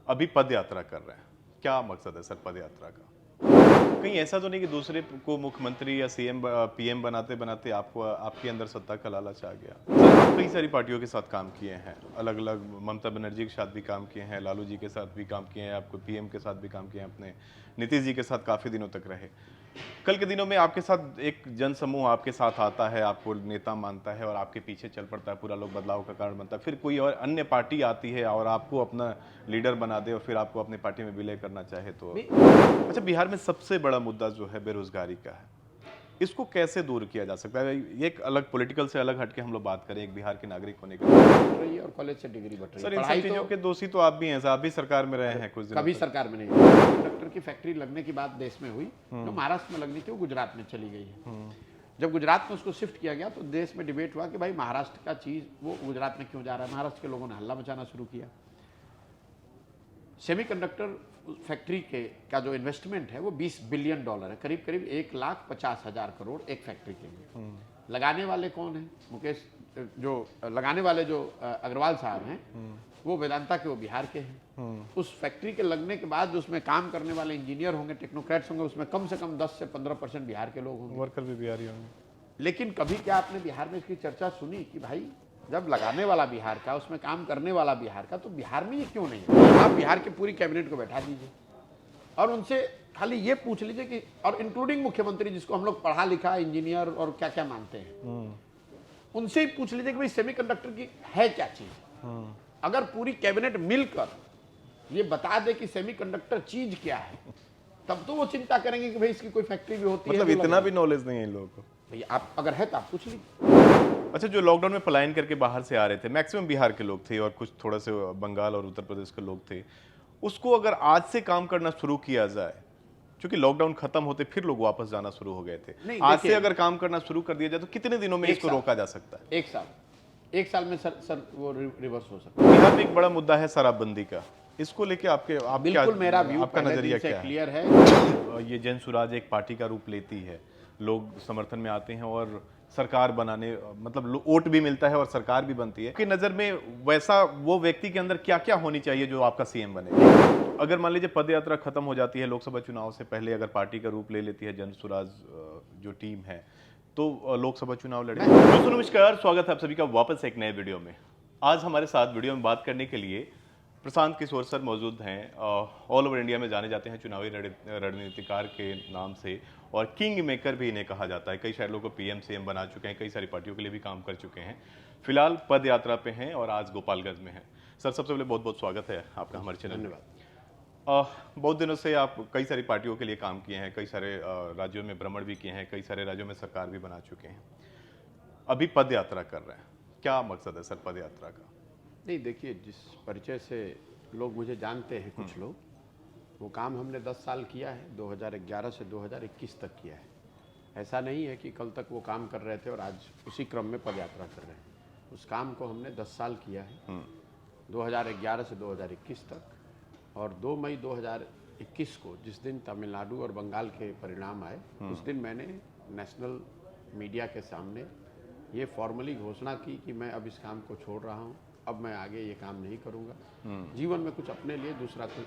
अभी पद यात्रा कर रहे हैं, क्या मकसद है सर पद यात्रा का? कहीं ऐसा तो नहीं कि दूसरे को मुख्यमंत्री या सीएम पीएम बनाते बनाते आपको आपके अंदर सत्ता का लालच आ गया? सर, आप कई सारी पार्टियों के साथ काम किए हैं, अलग अलग ममता बनर्जी के साथ भी काम किए हैं, लालू जी के साथ भी काम किए हैं, आपको पीएम के साथ भी काम किए हैं, अपने नीतीश जी के साथ काफी दिनों तक रहे। कल के दिनों में आपके साथ एक जनसमूह आपके साथ आता है, आपको नेता मानता है और आपके पीछे चल पड़ता है, पूरा लोग बदलाव का कारण बनता है। फिर कोई और अन्य पार्टी आती है और आपको अपना लीडर बना दे और फिर आपको अपनी पार्टी में विलय करना चाहे तो। अच्छा, बिहार में सबसे बड़ा मुद्दा जो है बेरोजगारी का है, इसको कैसे दूर किया जा सकता है? ये एक अलग पॉलिटिकल से अलग हटके हम लोग बात करें, एक बिहार के नागरिक होने के नाते। बढ़ रही है और कॉलेज से डिग्री बढ़ रही सर, है। इन सब पढ़ाई चीजों तो के दोषी तो आप भी हैं, आप भी सरकार में रहे हैं कुछ दिनों कभी तक। सरकार में नहीं हुई। कंडक्टर की फैक्ट्री लगने की बात देश में हुई, जो महाराष्ट्र में लगनी थी वो गुजरात में चली गई है। जब गुजरात में उसको शिफ्ट किया गया तो देश में डिबेट हुआ कि भाई महाराष्ट्र का चीज वो गुजरात में क्यों जा रहा है। महाराष्ट्र के लोगों ने हल्ला मचाना शुरू किया। सेमीकंडक्टर फैक्ट्री का जो इन्वेस्टमेंट है वो $20 बिलियन है, करीब करीब 1,50,000 करोड़ एक फैक्ट्री के लिए। लगाने वाले कौन है? मुकेश जो लगाने वाले जो अग्रवाल साहब हैं वो वेदांता के, वो बिहार के हैं। उस फैक्ट्री के लगने के बाद उसमें काम करने वाले इंजीनियर होंगे, टेक्नोक्रेट्स होंगे, उसमें कम से कम 10 से 15% बिहार के लोग होंगे। वर्कर भी बिहारी होंगे। लेकिन कभी क्या आपने बिहार में इसकी चर्चा सुनी कि भाई जब लगाने वाला बिहार का, उसमें काम करने वाला बिहार का, तो बिहार में ये क्यों नहीं है? आप बिहार की पूरी कैबिनेट को बैठा दीजिए और उनसे खाली ये पूछ लीजिए कि, और इंक्लूडिंग मुख्यमंत्री जिसको हम लोग पढ़ा लिखा इंजीनियर और क्या क्या मानते हैं, उनसे ही पूछ लीजिए कि भाई सेमीकंडक्टर की है क्या चीज। अगर पूरी कैबिनेट मिलकर ये बता दे कि सेमीकंडक्टर चीज क्या है, तब तो वो चिंता करेंगे कि भाई इसकी कोई फैक्ट्री भी होती है। मतलब इतना भी नॉलेज नहीं है इन लोगों को। भैया आप अगर है तो आप पूछ लीजिए। अच्छा, जो लॉकडाउन में पलायन करके बाहर से आ रहे थे, मैक्सिमम बिहार के लोग थे और कुछ थोड़ा से बंगाल और उत्तर प्रदेश के लोग थे, उसको अगर आज से काम करना शुरू किया जाए, क्योंकि लॉकडाउन खत्म होते फिर लोग वापस जाना शुरू हो गए थे, नहीं, आज देखिए, से अगर काम करना शुरू कर दिया जाए तो कितने दिनों में इसको रोका जा सकता है? एक साल में सर वो रिवर्स हो सकता है। बिहार में एक बड़ा मुद्दा है शराबबंदी का, इसको लेके आप बिल्कुल मेरा व्यू आपका नजरिया क्या है? क्लियर है। ये जन सुराज एक पार्टी का रूप लेती है, लोग समर्थन में आते हैं और सरकार बनाने, मतलब वोट भी मिलता है और सरकार भी बनती है। आपकी नजर में वैसा वो व्यक्ति के अंदर क्या क्या होनी चाहिए जो आपका सीएम बने? अगर मान लीजिए पद यात्रा खत्म हो जाती है, लोकसभा चुनाव से पहले अगर पार्टी का रूप ले लेती है जन सुराज जो टीम है, तो लोकसभा चुनाव लड़े। दोस्तों नमस्कार, स्वागत है आप सभी का वापस एक नए वीडियो में। आज हमारे साथ वीडियो में बात करने के लिए प्रशांत किशोर सर मौजूद हैं। ऑल ओवर इंडिया में जाने जाते हैं चुनावी रणनीतिकार के नाम से, और किंग मेकर भी इन्हें कहा जाता है। कई सारे लोगों को पीएम सीएम बना चुके हैं, कई सारी पार्टियों के लिए भी काम कर चुके हैं। फिलहाल पद यात्रा पे हैं और आज गोपालगंज में हैं। सर, सबसे पहले बहुत बहुत स्वागत है आपका हमारे चैनल में। धन्यवाद। बहुत दिनों से आप कई सारी पार्टियों के लिए काम किए हैं, कई सारे राज्यों में भ्रमण भी किए हैं, कई सारे राज्यों में सरकार भी बना चुके हैं, अभी पद यात्रा कर रहे हैं, क्या मकसद है सर पद यात्रा का? नहीं, देखिए, जिस परिचय से लोग मुझे जानते हैं, कुछ लोग, वो काम हमने 10 साल किया है, 2011 से 2021 तक किया है। ऐसा नहीं है कि कल तक वो काम कर रहे थे और आज उसी क्रम में पद यात्रा कर रहे हैं। उस काम को हमने 10 साल किया है, 2011 से 2021 तक। और 2 मई 2021 को, जिस दिन तमिलनाडु और बंगाल के परिणाम आए, उस दिन मैंने नेशनल मीडिया के सामने ये फॉर्मली घोषणा की कि मैं अब इस काम को छोड़ रहा हूँ, अब मैं आगे ये काम नहीं करूँगा, जीवन में कुछ अपने लिए दूसरा कुछ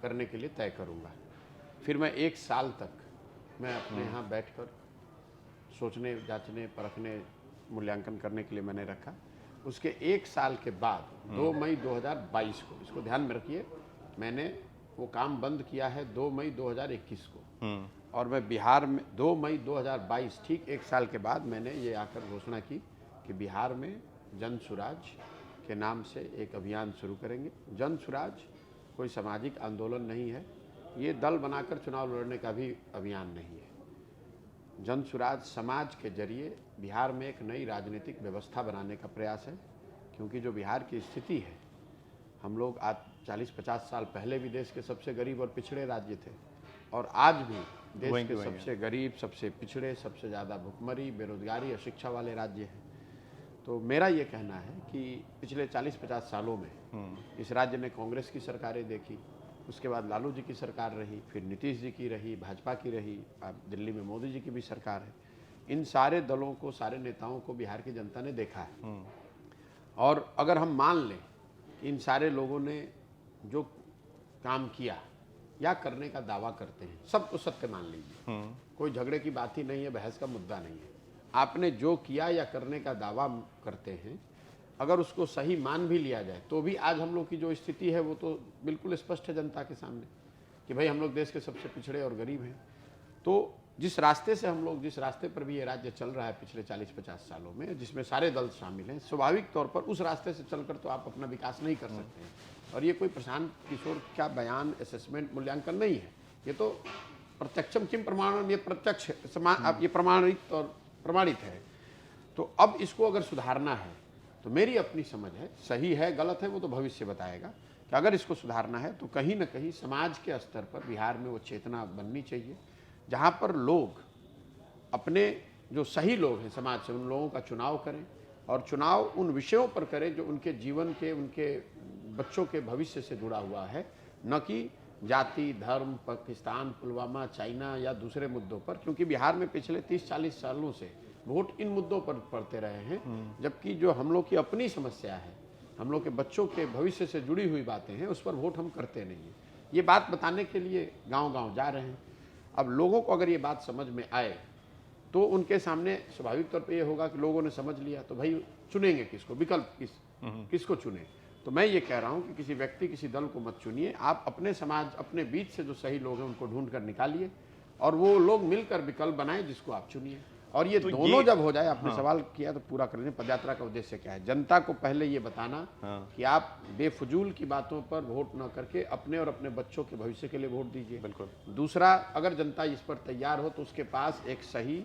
करने के लिए तय करूँगा। फिर मैं 1 साल तक मैं अपने यहाँ बैठकर सोचने, जांचने, परखने, मूल्यांकन करने के लिए मैंने रखा। उसके 1 साल के बाद 2 मई 2022 को, इसको ध्यान में रखिए, मैंने वो काम बंद किया है 2 मई 2021 को। और मैं बिहार में 2 मई 2022, ठीक 1 साल के बाद, मैंने ये आकर घोषणा की कि बिहार में जन सुराज के नाम से एक अभियान शुरू करेंगे। जन सुराज कोई सामाजिक आंदोलन नहीं है, ये दल बनाकर चुनाव लड़ने का भी अभियान नहीं है। जन सुराज समाज के जरिए बिहार में एक नई राजनीतिक व्यवस्था बनाने का प्रयास है। क्योंकि जो बिहार की स्थिति है, हम लोग आज 40-50 साल पहले भी देश के सबसे गरीब और पिछड़े राज्य थे, और आज भी देश के सबसे गरीब, सबसे पिछड़े, सबसे ज़्यादा भुखमरी, बेरोजगारी और शिक्षा वाले राज्य हैं। तो मेरा ये कहना है कि पिछले 40-50 सालों में इस राज्य ने कांग्रेस की सरकारें देखी, उसके बाद लालू जी की सरकार रही, फिर नीतीश जी की रही, भाजपा की रही, अब दिल्ली में मोदी जी की भी सरकार है। इन सारे दलों को, सारे नेताओं को बिहार की जनता ने देखा है। और अगर हम मान लें इन सारे लोगों ने जो काम किया या करने का दावा करते हैं, सब तो सत्य मान लीजिए, कोई झगड़े की बात ही नहीं है, बहस का मुद्दा नहीं है। आपने जो किया या करने का दावा करते हैं, अगर उसको सही मान भी लिया जाए तो भी आज हम लोग की जो स्थिति है वो तो बिल्कुल स्पष्ट है जनता के सामने कि भाई हम लोग देश के सबसे पिछड़े और गरीब हैं। तो जिस रास्ते से हम लोग, जिस रास्ते पर भी ये राज्य चल रहा है पिछले 40-50 सालों में, जिसमें सारे दल शामिल हैं, स्वाभाविक तौर पर उस रास्ते से चलकर तो आप अपना विकास नहीं कर सकते हैं। और ये कोई प्रशांत किशोर का बयान, असेसमेंट, मूल्यांकन नहीं है, ये तो प्रत्यक्षम किम प्रमाणम, ये प्रत्यक्ष ये प्रमाणित और प्रमाणित है। तो अब इसको अगर सुधारना है तो मेरी अपनी समझ है, सही है गलत है वो तो भविष्य बताएगा, कि अगर इसको सुधारना है तो कहीं ना कहीं समाज के स्तर पर बिहार में वो चेतना बननी चाहिए जहाँ पर लोग अपने जो सही लोग हैं समाज से, उन लोगों का चुनाव करें और चुनाव उन विषयों पर करें जो उनके जीवन के, उनके बच्चों के भविष्य से जुड़ा हुआ है, न कि जाति, धर्म, पाकिस्तान, पुलवामा, चाइना या दूसरे मुद्दों पर। क्योंकि बिहार में पिछले 30-40 सालों से वोट इन मुद्दों पर पड़ते रहे हैं, जबकि जो हम लोग की अपनी समस्या है, हम लोग के बच्चों के भविष्य से जुड़ी हुई बातें हैं, उस पर वोट हम करते नहीं हैं। ये बात बताने के लिए गांव-गांव जा रहे हैं। अब लोगों को अगर ये बात समझ में आए तो उनके सामने स्वाभाविक तौर पे ये होगा कि लोगों ने समझ लिया तो भाई चुनेंगे किसको, विकल्प किसको चुने। तो मैं ये कह रहा हूँ कि किसी व्यक्ति, किसी दल को मत चुनिए, आप अपने समाज, अपने बीच से जो सही लोग हैं उनको ढूंढ कर निकालिए और वो लोग मिलकर विकल्प बनाएं जिसको आप चुनिए। और ये तो दोनों जब हो जाए, आपने सवाल किया तो पूरा कर लें, पदयात्रा का उद्देश्य क्या है? जनता को पहले ये बताना कि आप बेफजूल की बातों पर वोट न करके अपने और अपने बच्चों के भविष्य के लिए वोट दीजिए। बिल्कुल। दूसरा, अगर जनता इस पर तैयार हो तो उसके पास एक सही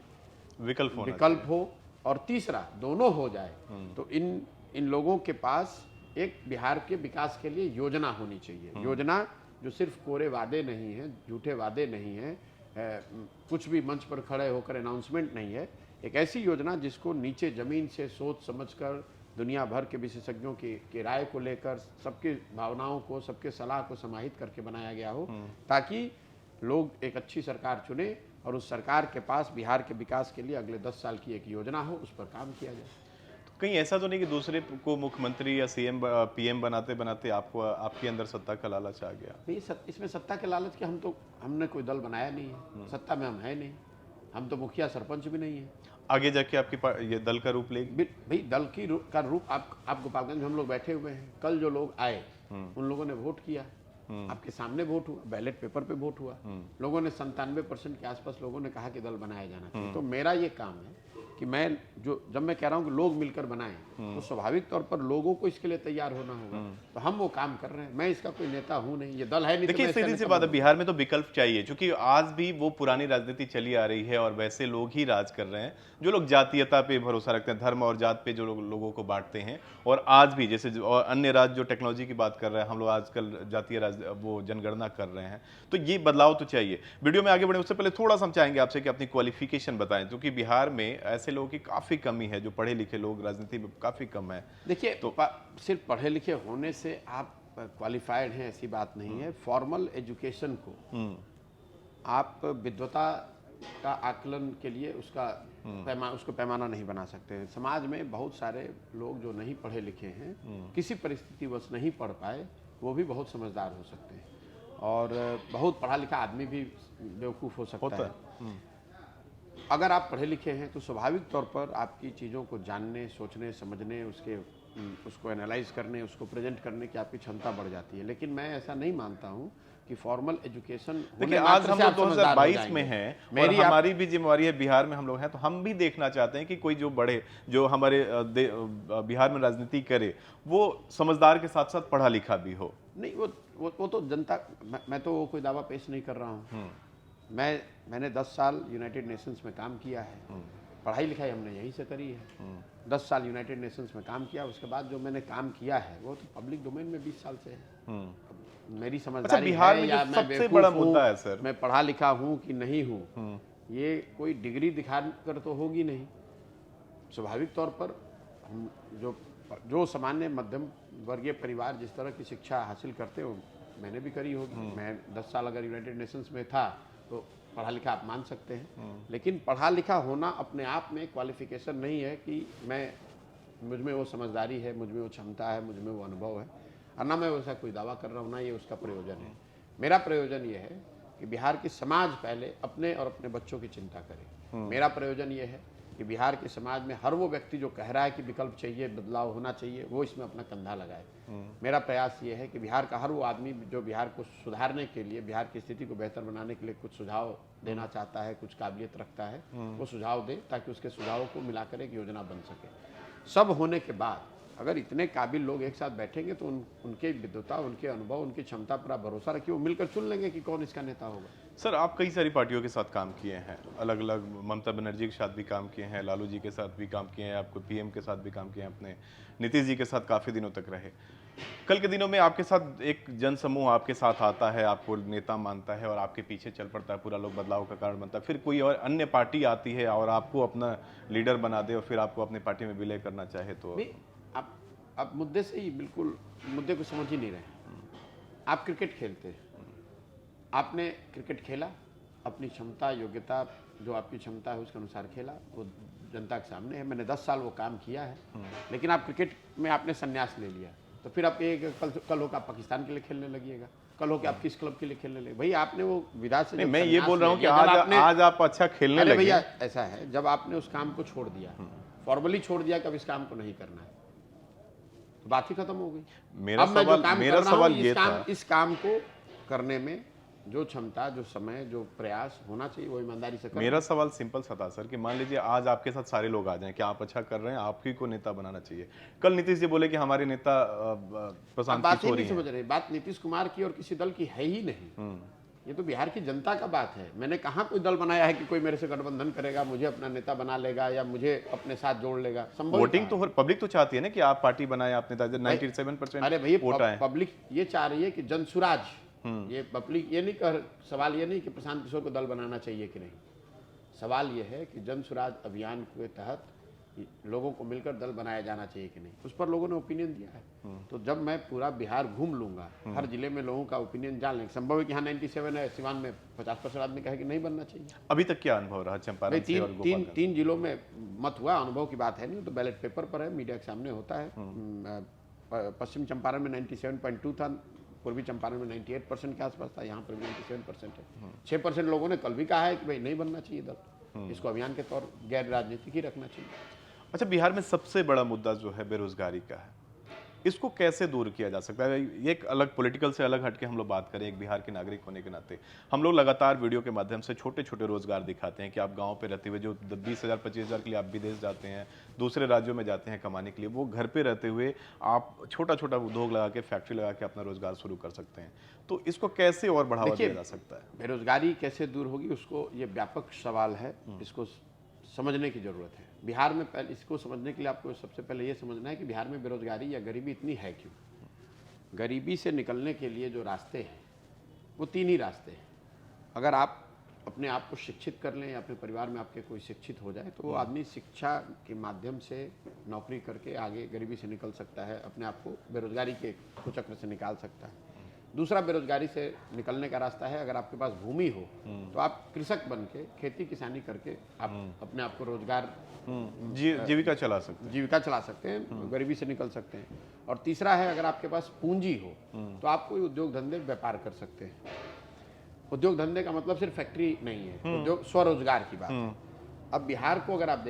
विकल्प हो। और तीसरा, दोनों हो जाए तो इन लोगों के पास एक बिहार के विकास के लिए योजना होनी चाहिए। योजना जो सिर्फ कोरे वादे नहीं है, झूठे वादे नहीं है, कुछ भी मंच पर खड़े होकर अनाउंसमेंट नहीं है। एक ऐसी योजना जिसको नीचे जमीन से सोच समझकर, दुनिया भर के विशेषज्ञों की राय को लेकर, सबके भावनाओं को, सबके सलाह को समाहित करके बनाया गया हो, ताकि लोग एक अच्छी सरकार चुने और उस सरकार के पास बिहार के विकास के लिए अगले 10 साल की एक योजना हो, उस पर काम किया जाए। कहीं ऐसा तो नहीं कि दूसरे को मुख्यमंत्री या सीएम, पीएम बनाते बनाते आपको, आपके अंदर सत्ता का लालच आ गया? नहीं, इसमें सत्ता के लालच के, हमने कोई दल बनाया नहीं है, सत्ता में हम है नहीं, हम तो मुखिया सरपंच भी नहीं है। आगे जाके आपकी ये दल का रूप लेगी? भाई दल का रूप, आप गोपालगंज में हम लोग बैठे हुए हैं, कल जो लोग आए उन लोगों ने वोट किया, आपके सामने वोट हुआ, बैलेट पेपर पे वोट हुआ, लोगों ने 97% के आसपास लोगों ने कहा कि दल बनाया जाना चाहिए। तो मेरा ये काम है कि जब मैं कह रहा हूँ कि लोग मिलकर बनाएं, तो स्वाभाविक तौर पर लोगों को इसके लिए तैयार होना होगा। तो हम वो काम कर रहे हैं। मैं इसका कोई नेता हूं नहीं, ये दल है नहीं। देखिए, सीधी सी बात है, बिहार में तो विकल्प चाहिए, क्योंकि आज भी वो पुरानी राजनीति चली आ रही है और वैसे लोग ही राज कर रहे हैं जो लोग जातीयता पे भरोसा रखते हैं, धर्म और जात पे जो लोगों को बांटते हैं। और आज भी जैसे और अन्य राज्य जो टेक्नोलॉजी की बात कर रहे हैं, हम लोग आजकल जातीय वो जनगणना कर रहे हैं। तो ये बदलाव तो चाहिए। वीडियो में आगे बढ़े उससे पहले थोड़ा सा हम चाहेंगे आपसे कि अपनी क्वालिफिकेशन बताएं, क्योंकि बिहार में ऐसे लोगों की काफी कमी है, जो पढ़े लिखे लोग राजनीति में काफी कम है। देखिए, तो सिर्फ पढ़े लिखे होने से आप क्वालिफाइड हैं ऐसी बात नहीं है। फॉर्मल एजुकेशन को आप विद्वता का आकलन के लिए उसको पैमाना नहीं बना सकते हैं। समाज में बहुत सारे लोग जो नहीं पढ़े लिखे हैं, किसी परिस्थितिवश नहीं पढ़ पाए, वो भी बहुत समझदार हो सकते हैं। और बहुत पढ़ा लिखा आदमी भी बेवकूफ़ हो सकता है। अगर आप पढ़े लिखे हैं तो स्वाभाविक तौर पर आपकी चीज़ों को जानने, सोचने, समझने, उसको एनालाइज करने, उसको प्रेजेंट करने की आपकी क्षमता बढ़ जाती है। लेकिन मैं ऐसा नहीं मानता हूं कि फॉर्मल एजुकेशन, देखिए आज हम लोग 2022 में हैं और हमारी भी जिम्मेवारी है, बिहार में हम लोग हैं, तो हम भी देखना चाहते हैं कि कोई जो हमारे बिहार में राजनीति करे वो समझदार के साथ साथ पढ़ा लिखा भी हो। नहीं, वो तो जनता, मैं तो कोई दावा पेश नहीं कर रहा हूँ। मैंने 10 साल यूनाइटेड नेशंस में काम किया है, पढ़ाई लिखाई हमने यहीं से करी है। 10 साल यूनाइटेड नेशंस में काम किया, उसके बाद जो मैंने काम किया है वो तो पब्लिक डोमेन में 20 साल से है। मेरी समझदारी बिहार है में या सबसे बड़ा मुद्दा है सर, मैं पढ़ा लिखा हूँ कि नहीं हूँ, ये कोई डिग्री दिखाकर तो होगी नहीं। स्वाभाविक तौर पर हम जो सामान्य मध्यम वर्गीय परिवार जिस तरह की शिक्षा हासिल करते हो, मैंने भी करी होगी। मैं 10 साल अगर यूनाइटेड नेशंस में था तो पढ़ा लिखा आप मान सकते हैं। लेकिन पढ़ा लिखा होना अपने आप में क्वालिफिकेशन नहीं है कि मुझ में वो समझदारी है, मुझ में वो क्षमता है, मुझ में वो अनुभव है। और ना मैं वैसा कोई दावा कर रहा हूँ, ना ये उसका प्रयोजन है। मेरा प्रयोजन ये है कि बिहार की समाज पहले अपने और अपने बच्चों की चिंता करे। मेरा प्रयोजन ये है कि बिहार के समाज में हर वो व्यक्ति जो कह रहा है कि विकल्प चाहिए, बदलाव होना चाहिए, वो इसमें अपना कंधा लगाए। मेरा प्रयास ये है कि बिहार का हर वो आदमी जो बिहार को सुधारने के लिए, बिहार की स्थिति को बेहतर बनाने के लिए कुछ सुझाव देना चाहता है, कुछ काबिलियत रखता है, वो सुझाव दे, ताकि उसके सुझावों को मिलाकर एक योजना बन सके। सब होने के बाद अगर इतने काबिल लोग एक साथ बैठेंगे तो उनके विद्वता, उनके अनुभव, उनकी क्षमता पर आप भरोसा रखिए, वो मिलकर चुन लेंगे कि कौन इसका नेता होगा। सर, आप कई सारी पार्टियों के साथ काम किए हैं, अलग अलग, ममता बनर्जी के साथ भी काम किए हैं, लालू जी के साथ भी काम किए हैं, आपको पीएम के साथ भी काम किए हैं, अपने नीतीश जी के साथ काफ़ी दिनों तक रहे। कल के दिनों में आपके साथ एक जनसमूह आपके साथ आता है, आपको नेता मानता है और आपके पीछे चल पड़ता है, पूरा लोग बदलाव का कारण बनता है। फिर कोई और अन्य पार्टी आती है और आपको अपना लीडर बना दे और फिर आपको अपनी पार्टी में विलय करना चाहे तो नहीं, आप मुद्दे से ही बिल्कुल मुद्दे को समझ ही नहीं रहे। आप क्रिकेट खेलते हैं, आपने क्रिकेट खेला, अपनी क्षमता, योग्यता, जो आपकी क्षमता है उसके अनुसार खेला, वो जनता के सामने है। मैंने 10 साल वो काम किया है, लेकिन आप क्रिकेट में आपने संन्यास ले लिया, तो फिर आप एक कल हो के आप पाकिस्तान के लिए खेलने लगिएगा, कल हो के आप किस क्लब के लिए खेलने लगे। भाई आपने वो विदा से, मैं ये बोल रहा हूँ कि आज आप अच्छा खेलने अरे लगे। भैया ऐसा है, जब आपने उस काम को छोड़ दिया, फॉर्मली छोड़ दिया कि अब इस काम को नहीं करना है, तो बात ही खत्म हो गई। मेरा सवाल ये था, इस काम को करने में जो क्षमता, जो समय, जो प्रयास होना चाहिए, वो ईमानदारी से करना। मेरा सवाल सिंपल सा था सर कि मान लीजिए आज आपके साथ सारे लोग आ जाएं कि आप अच्छा कर रहे हैं, आप ही को नेता बनाना चाहिए। कल नीतीश जी बोले कि हमारे नेता प्रशांत बात ही किशोर नहीं ही समझ रहे, बात नीतीश कुमार की और किसी दल की है ही नहीं। ये तो बिहार की जनता का बात है। मैंने कहाँ कोई दल बनाया है कि कोई मेरे से गठबंधन करेगा, मुझे अपना नेता बना लेगा या मुझे अपने साथ जोड़ लेगा। संभव वोटिंग तो पब्लिक तो चाहती है ना कि आप पार्टी बनाए, आप नेता। 97% अरे भैया, वोट आए। पब्लिक ये चाह रही है कि जनसुराज, ये पब्लिक ये नहीं कर, सवाल ये नहीं कि प्रशांत किशोर को दल बनाना चाहिए कि नहीं। सवाल ये है कि जनसुराज अभियान के तहत लोगों को मिलकर दल बनाया जाना चाहिए कि नहीं, उस पर लोगों ने ओपिनियन दिया है। तो जब मैं पूरा बिहार घूम लूंगा, हर जिले में लोगों का ओपिनियन जान लेंगे। संभव है कि हाँ 97 है, सिवान में 50% आदमी कहे कि नहीं बनना चाहिए। अभी तक क्या अनुभव रहा चंपारण से और गोपालगंज? तीन जिलों में मत हुआ, अनुभव की बात है नहीं, तो बैलेट पेपर पर है, मीडिया के सामने होता है। पश्चिम चंपारण में 97.2 था, पूर्वी चंपारण में 98% के आसपास था, यहाँ पर भी 97% है। 6% लोगों ने कल भी कहा है कि भाई नहीं बनना चाहिए दल, इसको अभियान के तौर गैर राजनीतिक ही रखना चाहिए। अच्छा, बिहार में सबसे बड़ा मुद्दा जो है बेरोजगारी का है, इसको कैसे दूर किया जा सकता है? ये एक अलग पॉलिटिकल से अलग हटके हम लोग बात करें, एक बिहार के नागरिक होने के नाते हम लोग लगातार वीडियो के माध्यम से छोटे छोटे रोजगार दिखाते हैं कि आप गांव पे रहते हुए जो 20,000 25,000 के लिए आप विदेश जाते हैं, दूसरे राज्यों में जाते हैं कमाने के लिए, वो घर पे रहते हुए आप छोटा छोटा उद्योग लगा के, फैक्ट्री लगा के अपना रोजगार शुरू कर सकते हैं। तो इसको कैसे और बढ़ावा दिया जा सकता है? बेरोजगारी कैसे दूर होगी, उसको, ये व्यापक सवाल है, इसको समझने की जरूरत है। बिहार में पहले इसको समझने के लिए आपको सबसे पहले ये समझना है कि बिहार में बेरोजगारी या गरीबी इतनी है क्यों। गरीबी से निकलने के लिए जो रास्ते हैं वो 3 ही रास्ते हैं। अगर आप अपने आप को शिक्षित कर लें या अपने परिवार में आपके कोई शिक्षित हो जाए, तो वो आदमी शिक्षा के माध्यम से नौकरी करके आगे गरीबी से निकल सकता है, अपने आप को बेरोजगारी के कुचक्र से निकाल सकता है। दूसरा बेरोजगारी से निकलने का रास्ता है, अगर आपके पास भूमि हो तो आप कृषक बन के खेती किसानी करके आप अपने आप को रोजगार, जीविका चला सकते हैं, गरीबी से निकल सकते हैं। और तीसरा है, अगर आपके पास पूंजी हो तो आप कोई उद्योग धंधे व्यापार कर सकते हैं। उद्योग धंधे का मतलब सिर्फ फैक्ट्री नहीं है, उद्योग स्वरोजगार की बात है। अब बिहार को अगर आप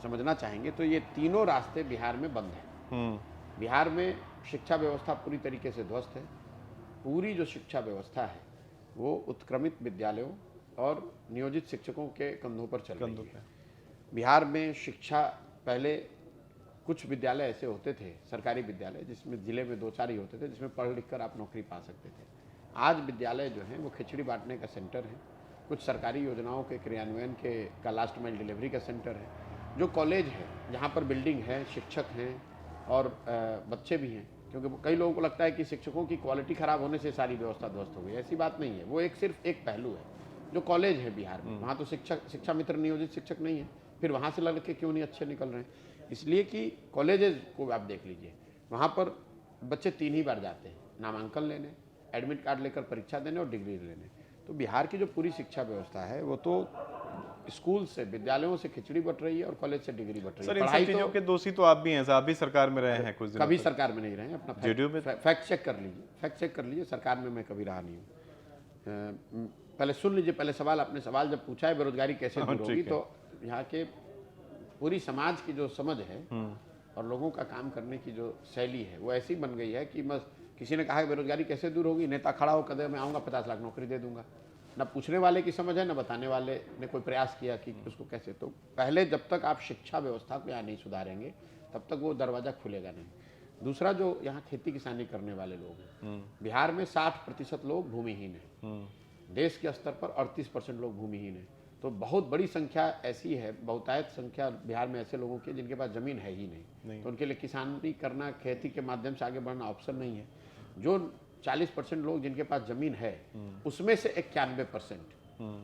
समझना चाहेंगे तो ये तीनों रास्ते बिहार में बंद हैं। बिहार में शिक्षा व्यवस्था पूरी तरीके से ध्वस्त है। पूरी जो शिक्षा व्यवस्था है वो उत्क्रमित विद्यालयों और नियोजित शिक्षकों के कंधों पर चल रही है। बिहार में शिक्षा, पहले कुछ विद्यालय ऐसे होते थे, सरकारी विद्यालय, जिसमें जिले में 2-4 ही होते थे, जिसमें पढ़ लिख कर आप नौकरी पा सकते थे। आज विद्यालय जो हैं वो खिचड़ी बांटने का सेंटर है, कुछ सरकारी योजनाओं के क्रियान्वयन का लास्ट माइल डिलीवरी का सेंटर है। जो कॉलेज है जहाँ पर बिल्डिंग है, शिक्षक हैं और बच्चे भी हैं, क्योंकि कई लोगों को लगता है कि शिक्षकों की क्वालिटी खराब होने से सारी व्यवस्था ध्वस्त हो गई। ऐसी बात नहीं है, वो सिर्फ एक पहलू है। जो कॉलेज है बिहार में, वहाँ तो शिक्षा मित्र नियोजित शिक्षक नहीं है, फिर वहाँ से लड़के क्यों नहीं अच्छे निकल रहे हैं? इसलिए कि कॉलेजेस को आप देख लीजिए, वहाँ पर बच्चे 3 ही बार जाते हैं, नामांकन लेने, एडमिट कार्ड लेकर परीक्षा देने और डिग्री लेने। तो बिहार की जो पूरी शिक्षा व्यवस्था है वो तो स्कूल से, विद्यालयों से खिचड़ी बट रही है और कॉलेज से डिग्री बट रही सर है। इन सब चीजों के दोषी तो आप भी हैं, आप भी सरकार में रहे हैं कुछ दिनों कभी तक। सरकार में नहीं रहे हैं, अपना जेडीयू में फैक्ट चेक कर लीजिए, फैक्ट चेक कर लीजिए, सरकार में मैं कभी रहा नहीं हूँ। पहले सुन लीजिए, पहले सवाल, आपने सवाल जब पूछा है बेरोजगारी कैसे दूर होगी, तो यहाँ के पूरी समाज की जो समझ है और लोगों का काम करने की जो शैली है वो ऐसी बन गई है कि बस किसी ने कहा कि बेरोजगारी कैसे दूर होगी, नेता खड़ा हो कदम मैं आऊँगा 50 लाख नौकरी दे दूंगा। न पूछने वाले की समझ है, न बताने वाले ने कोई प्रयास किया कि उसको कैसे। तो पहले जब तक आप शिक्षा व्यवस्था को यहाँ नहीं सुधारेंगे तब तक वो दरवाज़ा खुलेगा नहीं। दूसरा, जो यहाँ खेती किसानी करने वाले लोग हैं, बिहार में 60% लोग भूमिहीन हैं, देश के स्तर पर 38% लोग भूमिहीन हैं। तो बहुत बड़ी संख्या ऐसी है, बहुतायत संख्या बिहार में ऐसे लोगों की जिनके पास जमीन है ही नहीं। तो उनके लिए किसानी करना, खेती के माध्यम से आगे बढ़ना ऑप्शन नहीं है। जो 40% लोग जिनके पास जमीन है उसमें से 91%,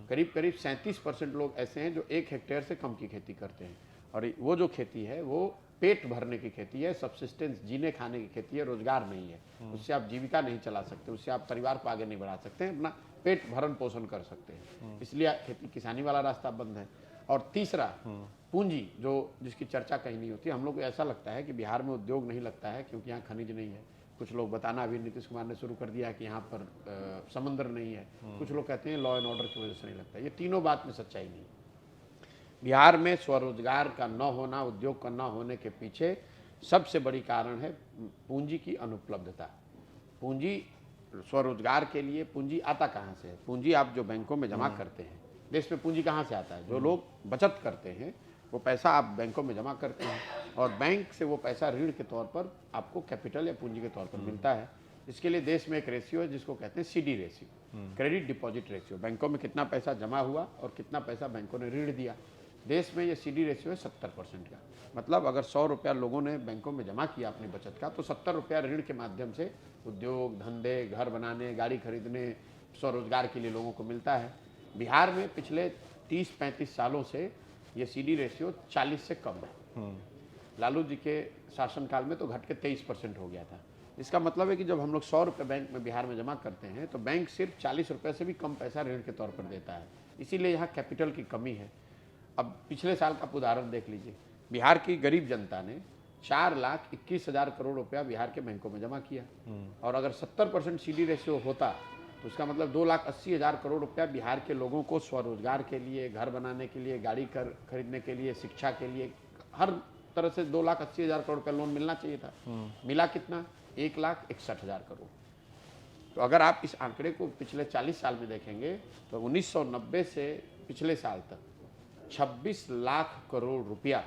करीब करीब 37% लोग ऐसे हैं जो 1 हेक्टेयर से कम की खेती करते हैं। और वो जो खेती है वो पेट भरने की खेती है, सब्सिस्टेंस, जीने खाने की खेती है, रोजगार नहीं है। उससे आप जीविका नहीं चला सकते, उससे आप परिवार को आगे नहीं बढ़ा सकते, अपना पेट भरण पोषण कर सकते हैं। इसलिए खेती किसानी वाला रास्ता बंद है। और तीसरा, पूंजी, जो जिसकी चर्चा कहीं नहीं होती। हम लोग को ऐसा लगता है कि बिहार में उद्योग नहीं लगता है क्योंकि यहाँ खनिज नहीं है। कुछ लोग बताना अभी नीतीश कुमार ने शुरू कर दिया है कि यहाँ पर समंदर नहीं है। कुछ लोग कहते हैं लॉ एंड ऑर्डर की वजह से नहीं लगता। ये तीनों बात में सच्चाई नहीं। बिहार में स्वरोजगार का न होना, उद्योग का न होने के पीछे सबसे बड़ी कारण है पूंजी की अनुपलब्धता। पूंजी, स्वरोजगार के लिए पूंजी आता कहाँ से है? पूंजी आप जो बैंकों में जमा करते हैं, देश में पूंजी कहाँ से आता है? जो लोग बचत करते हैं वो पैसा आप बैंकों में जमा करते हैं और बैंक से वो पैसा ऋण के तौर पर आपको कैपिटल या पूंजी के तौर पर मिलता है। इसके लिए देश में एक रेशियो है जिसको कहते हैं CD ratio, credit deposit ratio. बैंकों में कितना पैसा जमा हुआ और कितना पैसा बैंकों ने ऋण दिया। देश में ये CD रेशियो है 70% का। मतलब अगर 100 रुपया लोगों ने बैंकों में जमा किया अपनी बचत का, तो 70 रुपया ऋण के माध्यम से उद्योग धंधे, घर बनाने, गाड़ी खरीदने, स्वरोजगार के लिए लोगों को मिलता है। बिहार में पिछले 30-35 सालों से ये CD रेशियो 40 से कम है। लालू जी के शासनकाल में तो घट के 23% हो गया था। इसका मतलब है कि जब हम लोग 100 रुपये बैंक में बिहार में जमा करते हैं तो बैंक सिर्फ 40 रुपये से भी कम पैसा ऋण के तौर पर देता है। इसीलिए यहाँ कैपिटल की कमी है। अब पिछले साल का उदाहरण देख लीजिए, बिहार की गरीब जनता ने 4,21,000 करोड़ रुपया बिहार के बैंकों में जमा किया और अगर 70% CD रेशियो होता तो उसका मतलब 2,80,000 करोड़ रुपया बिहार के लोगों को स्वरोजगार के लिए, घर बनाने के लिए, गाड़ी खरीदने के लिए, शिक्षा के लिए, हर तरह से 2,80,000 करोड़ रुपया लोन मिलना चाहिए था। मिला कितना? 1,61,000 करोड़। तो अगर आप इस आंकड़े को पिछले 40 साल में देखेंगे तो 1990 से पिछले साल तक 26 लाख करोड़ रुपया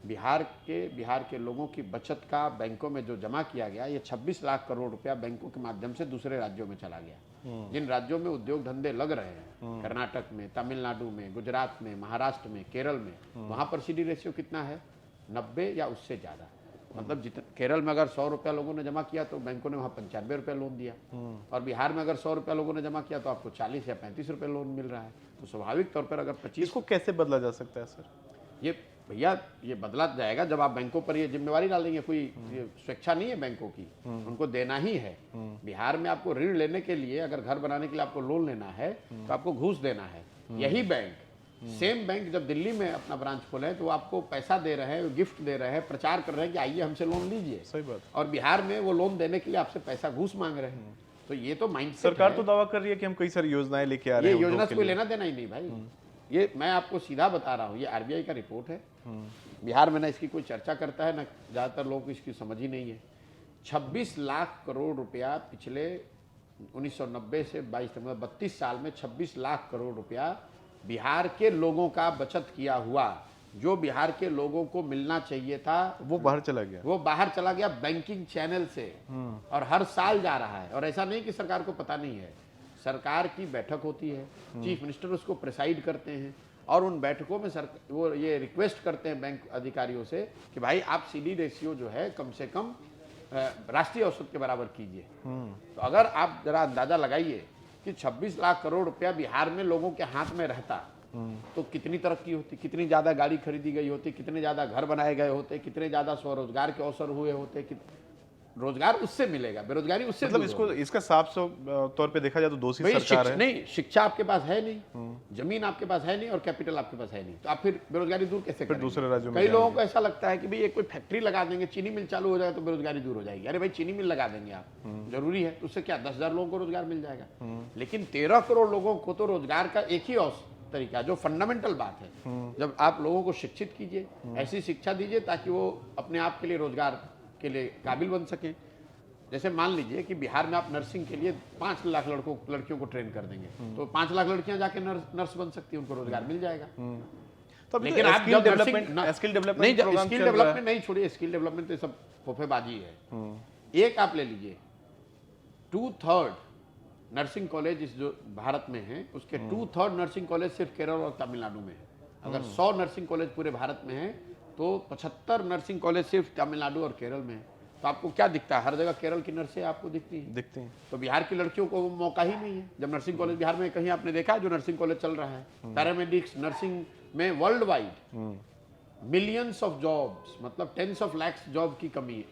बिहार के लोगों की बचत का बैंकों में जो जमा किया गया, ये 26 लाख करोड़ रुपया बैंकों के माध्यम से दूसरे राज्यों में चला गया। जिन राज्यों में उद्योग धंधे लग रहे हैं, कर्नाटक में, तमिलनाडु में, गुजरात में, महाराष्ट्र में, केरल में, वहां पर CD रेशियो कितना है? 90 या उससे ज्यादा। मतलब जितना केरल में अगर 100 रुपया लोगों ने जमा किया तो बैंकों ने वहाँ 95 रुपया लोन दिया और बिहार में अगर 100 रुपया लोगों ने जमा किया तो आपको 40 या 35 रुपये लोन मिल रहा है। तो स्वाभाविक तौर पर अगर 25, इसको कैसे बदला जा सकता है सर? ये भैया ये बदला जाएगा जब आप बैंकों पर ये जिम्मेवारी डालेंगे। कोई स्वेच्छा नहीं है बैंकों की, उनको देना ही है। बिहार में आपको ऋण लेने के लिए, अगर घर बनाने के लिए आपको लोन लेना है तो आपको घूस देना है। यही बैंक, सेम बैंक जब दिल्ली में अपना ब्रांच खोले तो आपको पैसा दे रहे हैं, गिफ्ट दे रहे हैं, प्रचार कर रहे हैं कि आइए हमसे लोन लीजिए। सही बात। और बिहार में वो लोन देने के लिए आपसे पैसा घूस मांग रहे हैं। तो ये तो माइंडसेट सरकार तो दावा कर रही है कि हम कई सारी योजनाएं लेके आ रहे हैं। ये योजना से कोई लेना देना ही नहीं भाई। ये मैं आपको सीधा बता रहा हूँ, ये RBI का रिपोर्ट है। बिहार में ना इसकी कोई चर्चा करता है, ना ज़्यादातर लोगों को इसकी समझ ही नहीं है। 26 लाख करोड़ रुपया पिछले 1990 से 22 तक, मतलब 32 साल में 26 लाख करोड़ रुपया बिहार के लोगों का बचत किया हुआ, जो बिहार के लोगों को मिलना चाहिए था वो बाहर चला गया। वो बाहर चला गया बैंकिंग चैनल से। और हर साल जा रहा है। और ऐसा नहीं कि सरकार को पता नहीं है, सरकार की बैठक होती है, चीफ मिनिस्टर उसको प्रेसाइड करते हैं और उन बैठकों में वो ये रिक्वेस्ट करते हैं बैंक अधिकारियों से कि भाई आप CD रेशियो जो है कम से कम राष्ट्रीय औसत के बराबर कीजिए। तो अगर आप जरा अंदाजा लगाइए कि 26 लाख करोड़ रुपया बिहार में लोगों के हाथ में रहता तो कितनी तरक्की होती, कितनी ज्यादा गाड़ी खरीदी गई होती, कितने ज्यादा घर बनाए गए होते, कितने ज्यादा स्वरोजगार के अवसर हुए होते। रोजगार उससे मिलेगा, बेरोजगारी उससे मतलब दूर इसको होगी। इसका साफ तौर पे देखा जाए तो दोषी भाई सरकार है। नहीं, शिक्षा आपके पास है नहीं, जमीन आपके पास है नहीं और कैपिटल आपके पास है नहीं, तो आप फिर बेरोजगारी दूर कैसे करेंगे? दूसरे राज्यों में कई लोगों जाएंगे। को ऐसा लगता है कि भाई एक कोई फैक्ट्री लगा देंगे, चीनी मिल चालू हो जाए तो बेरोजगारी दूर हो जाएगी। अरे भाई चीनी मिल लगा देंगे आप, जरूरी है, तो उससे क्या 10,000 लोगों को रोजगार मिल जाएगा। लेकिन 13 करोड़ लोगों को तो रोजगार का एक ही तरीका, जो फंडामेंटल बात है, जब आप लोगों को शिक्षित कीजिए, ऐसी शिक्षा दीजिए ताकि वो अपने आप के लिए रोजगार के लिए काबिल बन सके। जैसे मान लीजिए कि बिहार में आप नर्सिंग के लिए 5 लाख लड़कियों को ट्रेन कर देंगे, तो 5 लाख लड़कियां जाके नर्स बन सकती हैं, उनको रोजगार मिल जाएगा। तो लेकिन आप जब स्किल डेवलपमेंट नहीं, स्किल डेवलपमेंट नहीं छोड़िए, स्किल डेवलपमेंट तो सब फोफेबाजी है। एक आप ले लीजिए, 2/3 नर्सिंग कॉलेज जो भारत में है, उसके 2/3 नर्सिंग कॉलेज सिर्फ केरल और तमिलनाडु में है। अगर 100 नर्सिंग कॉलेज पूरे भारत में है तो 75 नर्सिंग कॉलेज सिर्फ तमिलनाडु और केरल में है। तो आपको क्या दिखता है? हर जगह केरल की नर्सें आपको दिखती हैं। तो बिहार की लड़कियों को वो मौका ही नहीं है। जब नर्सिंग कॉलेज बिहार में कहीं आपने देखा है जो नर्सिंग कॉलेज चल रहा है? पैरामेडिक्स नर्सिंग में world wide millions of jobs, मतलब टेंस ऑफ लैक्स जॉब की कमी है,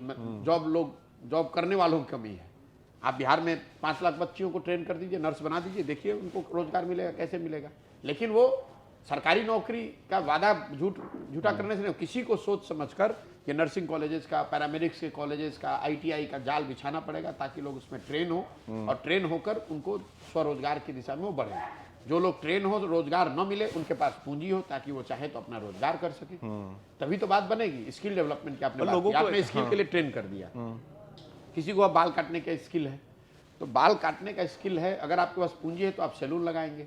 जॉब करने वालों की कमी है। आप बिहार में 5 लाख बच्चियों को ट्रेन कर दीजिए, नर्स बना दीजिए, देखिए उनको रोजगार मिलेगा, कैसे मिलेगा। लेकिन वो सरकारी नौकरी का वादा झूठा करने से नहीं, किसी को सोच समझकर ये नर्सिंग कॉलेजेस का, पैरामेडिक्स के कॉलेजेस का, ITI का जाल बिछाना पड़ेगा ताकि लोग उसमें ट्रेन हो और ट्रेन होकर उनको स्वरोजगार की दिशा में वो बढ़े। जो लोग ट्रेन हो तो रोजगार न मिले, उनके पास पूंजी हो ताकि वो चाहे तो अपना रोजगार कर सके, तभी तो बात बनेगी। स्किल डेवलपमेंट की आपने स्किल के लिए ट्रेन कर दिया। किसी को अब बाल काटने का स्किल है तो बाल काटने का स्किल है, अगर आपके पास पूंजी है तो आप सैलून लगाएंगे,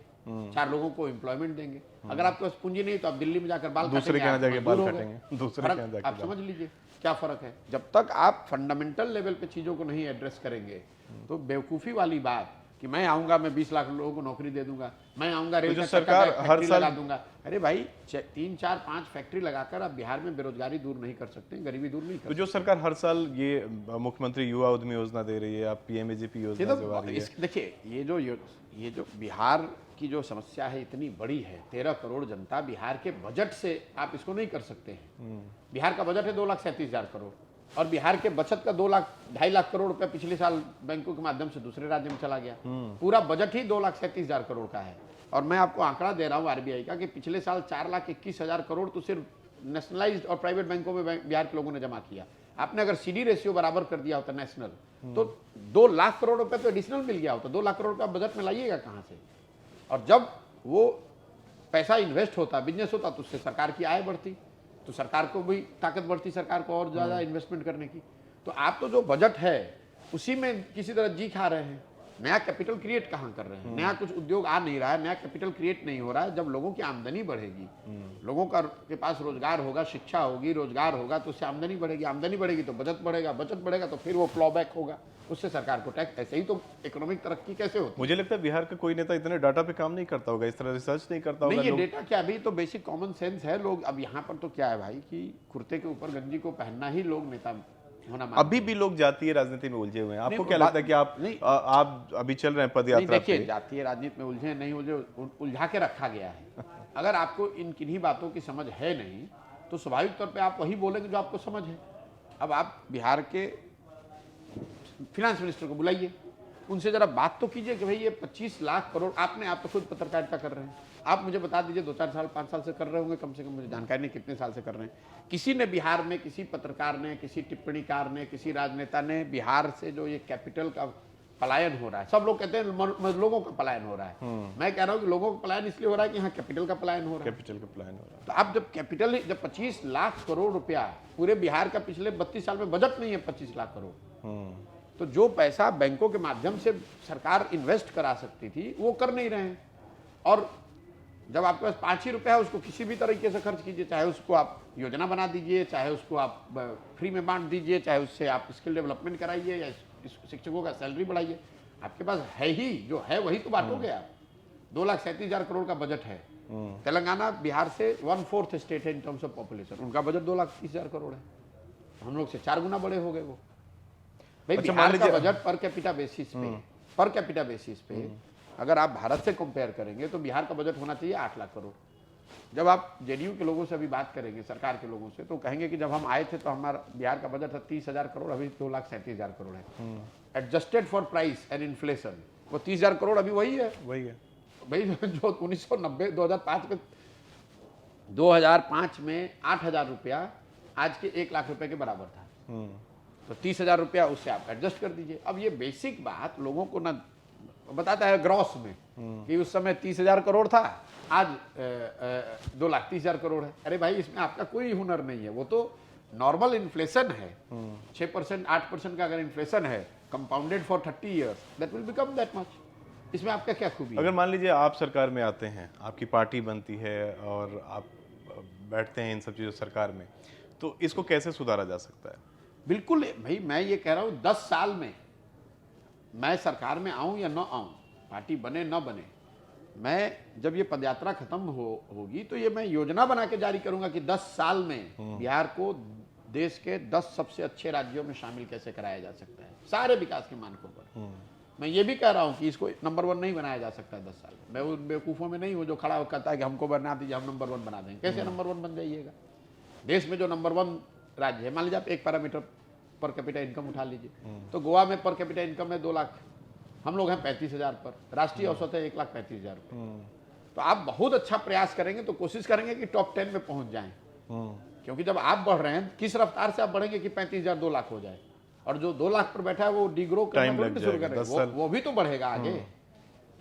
4 लोगों को एम्प्लॉयमेंट देंगे। अगर आपके पास पूंजी नहीं तो आप दिल्ली में जाकर बाल दूसरे के यहाँ जाके बाल काटेंगे, दूसरे के यहाँ काटेंगे। जाके आप समझ लीजिए क्या फर्क है। जब तक आप फंडामेंटल लेवल पे चीजों को नहीं एड्रेस करेंगे तो बेवकूफी वाली बात कि मैं आऊंगा, मैं 20 लाख लोगों को नौकरी दे दूंगा, मैं आऊंगा रेल का सरकार हर साल लगा दूंगा। अरे भाई 3, 4, 5 फैक्ट्री लगाकर आप बिहार में बेरोजगारी दूर नहीं कर सकते, गरीबी दूर नहीं कर तो जो सरकार हर साल ये मुख्यमंत्री युवा उद्यमी योजना दे रही है, आप PMAGP योजना जो आ रही है, देखिए ये जो बिहार की जो समस्या है इतनी बड़ी है, 13 करोड़ जनता, बिहार के बजट से आप इसको नहीं कर सकते हैं। बिहार का बजट है 2,37,000 करोड़ और बिहार के बचत का 2,00,000-2.5 लाख करोड़ रुपया पिछले साल बैंकों के माध्यम से दूसरे राज्य में चला गया। पूरा बजट ही 2,37,000 करोड़ का है। और मैं आपको आंकड़ा दे रहा हूँ RBI का कि पिछले साल 4,21,000 करोड़ तो सिर्फ नेशनलाइज्ड और प्राइवेट बैंकों में बिहार के लोगों ने जमा किया। आपने अगर CD रेशियो बराबर कर दिया होता नेशनल तो 2 लाख करोड़ रुपए तो एडिशनल मिल गया होता। 2 लाख करोड़ रुपया बजट में लाइएगा कहाँ से? और जब वो पैसा इन्वेस्ट होता, बिजनेस होता, तो उससे सरकार की आय बढ़ती, तो सरकार को भी ताकत बढ़ती, सरकार को और ज्यादा इन्वेस्टमेंट करने की। तो आप तो जो बजट है उसी में किसी तरह जी खा रहे हैं, नया कैपिटल क्रिएट कहाँ कर रहे हैं? नया कुछ उद्योग आ नहीं रहा है, नया कैपिटल क्रिएट नहीं हो रहा है। जब लोगों की आमदनी बढ़ेगी, लोगों का के पास रोजगार होगा, शिक्षा होगी, रोजगार होगा, तो उससे आमदनी बढ़ेगी, आमदनी बढ़ेगी तो बचत बढ़ेगा, बचत बढ़ेगा तो फिर वो फ्लॉबैक होगा, उससे सरकार को टैक्स। ऐसे ही तो इकोनॉमिक तरक्की कैसे होती है? मुझे लगता है बिहार का कोई नेता इतने डाटा पे काम नहीं करता होगा, इस तरह रिसर्च नहीं करता होगा। नहीं, ये डेटा क्या, अभी तो बेसिक कॉमन सेंस है। लोग अब यहाँ पर तो क्या है भाई कि कुर्ते के ऊपर गंजी को पहनना ही लोग नेता होना मानते हैं। अभी भी लोग जातीय राजनीति में उलझे हुए हैं। आपको नहीं, क्या लगता है कि आप अभी चल रहे हैं पद यात्रा पे? देखिए, जातीय राजनीति में उलझे नहीं उलझे, उलझा के रखा गया है। अगर आपको इन किन्हीं बातों की समझ है नहीं तो स्वाभाविक तौर पे आप वही बोलेंगे जो आपको समझ है। अब आप बिहार के फिनांस मिनिस्टर को बुलाइए, उनसे जरा बात तो कीजिए कि भाई ये 25 लाख करोड़, आप तो खुद पत्रकारिता कर रहे हैं, आप मुझे बता दीजिए 2-4 साल 5 साल से कर रहे होंगे कम से कम, मुझे जानकारी नहीं कितने साल से कर रहे हैं। किसी ने बिहार में, किसी पत्रकार ने, किसी टिप्पणीकार ने, किसी राजनेता ने बिहार से जो ये कैपिटल का पलायन हो रहा है, सब लोग कहते हैं लोगों का पलायन हो रहा है, मैं कह रहा हूँ कि लोगों का पलायन इसलिए हो रहा है कि यहाँ कैपिटल का पलायन हो रहा है। कैपिटल का पलायन हो रहा है। तो आप जब 25 लाख करोड़ रुपया, पूरे बिहार का पिछले 32 साल में बजट नहीं है 25 लाख करोड़, तो जो पैसा बैंकों के माध्यम से सरकार इन्वेस्ट करा सकती थी वो कर नहीं रहे हैं। और जब आपके पास 5 ही रुपया है, उसको किसी भी तरीके से खर्च कीजिए, चाहे उसको आप योजना बना दीजिए, चाहे उसको आप फ्री में बांट दीजिए, चाहे उससे आप स्किल डेवलपमेंट कराइए या शिक्षकों का सैलरी बढ़ाइए। आपके पास है ही जो है वही तो बांटोगे आप। 2,37,000 करोड़ का बजट है। तेलंगाना बिहार से 1/4 स्टेट है इन टर्म्स ऑफ पॉपुलेशन, उनका बजट 2,30,000 करोड़ है, हम लोग से 4 गुना बड़े हो गए वो। भाई बिहार का बजट पर कैपिटा बेसिस पे अगर आप भारत से कंपेयर करेंगे तो बिहार का बजट होना चाहिए 8 लाख करोड़, जब आप जेडीयू के लोगों से अभी बात करेंगे, सरकार के लोगों से, तो कहेंगे कि जब हम आए थे तो हमारा बिहार का बजट था 30,000 करोड़, अभी 2,37,000 करोड़ है। Adjusted for price and inflation, वो 30,000 करोड़ अभी वही है भाई जो 1990 2005 में 2005 में 8,000 रुपया आज के 1,00,000 रुपए के बराबर था। तो 30,000 रुपया उससे आप एडजस्ट कर दीजिए। अब ये बेसिक बात लोगों को ना बताता है ग्रॉस में कि उस समय 30,000 करोड़ था, आज 2,30,000 करोड़ है। अरे भाई इसमें आपका कोई हुनर नहीं है, वो तो नॉर्मल इन्फ्लेशन है। 6% 8% का अगर इन्फ्लेशन है compounded for 30 years, that will become that much. इसमें आपका क्या खूबी है? अगर मान लीजिए आप सरकार में आते हैं, आपकी पार्टी बनती है और आप बैठते हैं इन सब चीज़ों सरकार में, तो इसको कैसे सुधारा जा सकता है? बिल्कुल भाई, मैं ये कह रहा हूँ 10 साल में मैं सरकार में आऊं या न आऊं, पार्टी बने न बने, मैं जब ये पदयात्रा खत्म होगी तो ये मैं योजना बना के जारी करूंगा कि 10 साल में बिहार को देश के 10 सबसे अच्छे राज्यों में शामिल कैसे कराया जा सकता है सारे विकास के मानकों पर। मैं ये भी कह रहा हूं कि इसको नंबर 1 नहीं बनाया जा सकता है 10 साल में। मैं उन बेवकूफ़ों में नहीं हूं जो खड़ा होकर कहता है कि हमको बना दीजिए, हम नंबर 1 बना देंगे। कैसे नंबर 1 बन जाइएगा? देश में जो नंबर 1 राज्य है, मान लीजिए आप एक पैरामीटर पर कैपिटा इनकम उठा लीजिए, तो गोवा में पर कैपिटा इनकम है 2 लाख, हम लोग हैं 35,000 पर, राष्ट्रीय औसत है 1,35,000 रुपये। तो आप बहुत अच्छा प्रयास करेंगे तो कोशिश करेंगे कि टॉप 10 में पहुंच जाएं, क्योंकि जब आप बढ़ रहे हैं किस रफ्तार से आप बढ़ेंगे कि 35,000 2 लाख हो जाए, और जो 2 लाख पर बैठा है वो डिग्रो करना शुरू करेगा, वो भी तो बढ़ेगा आगे।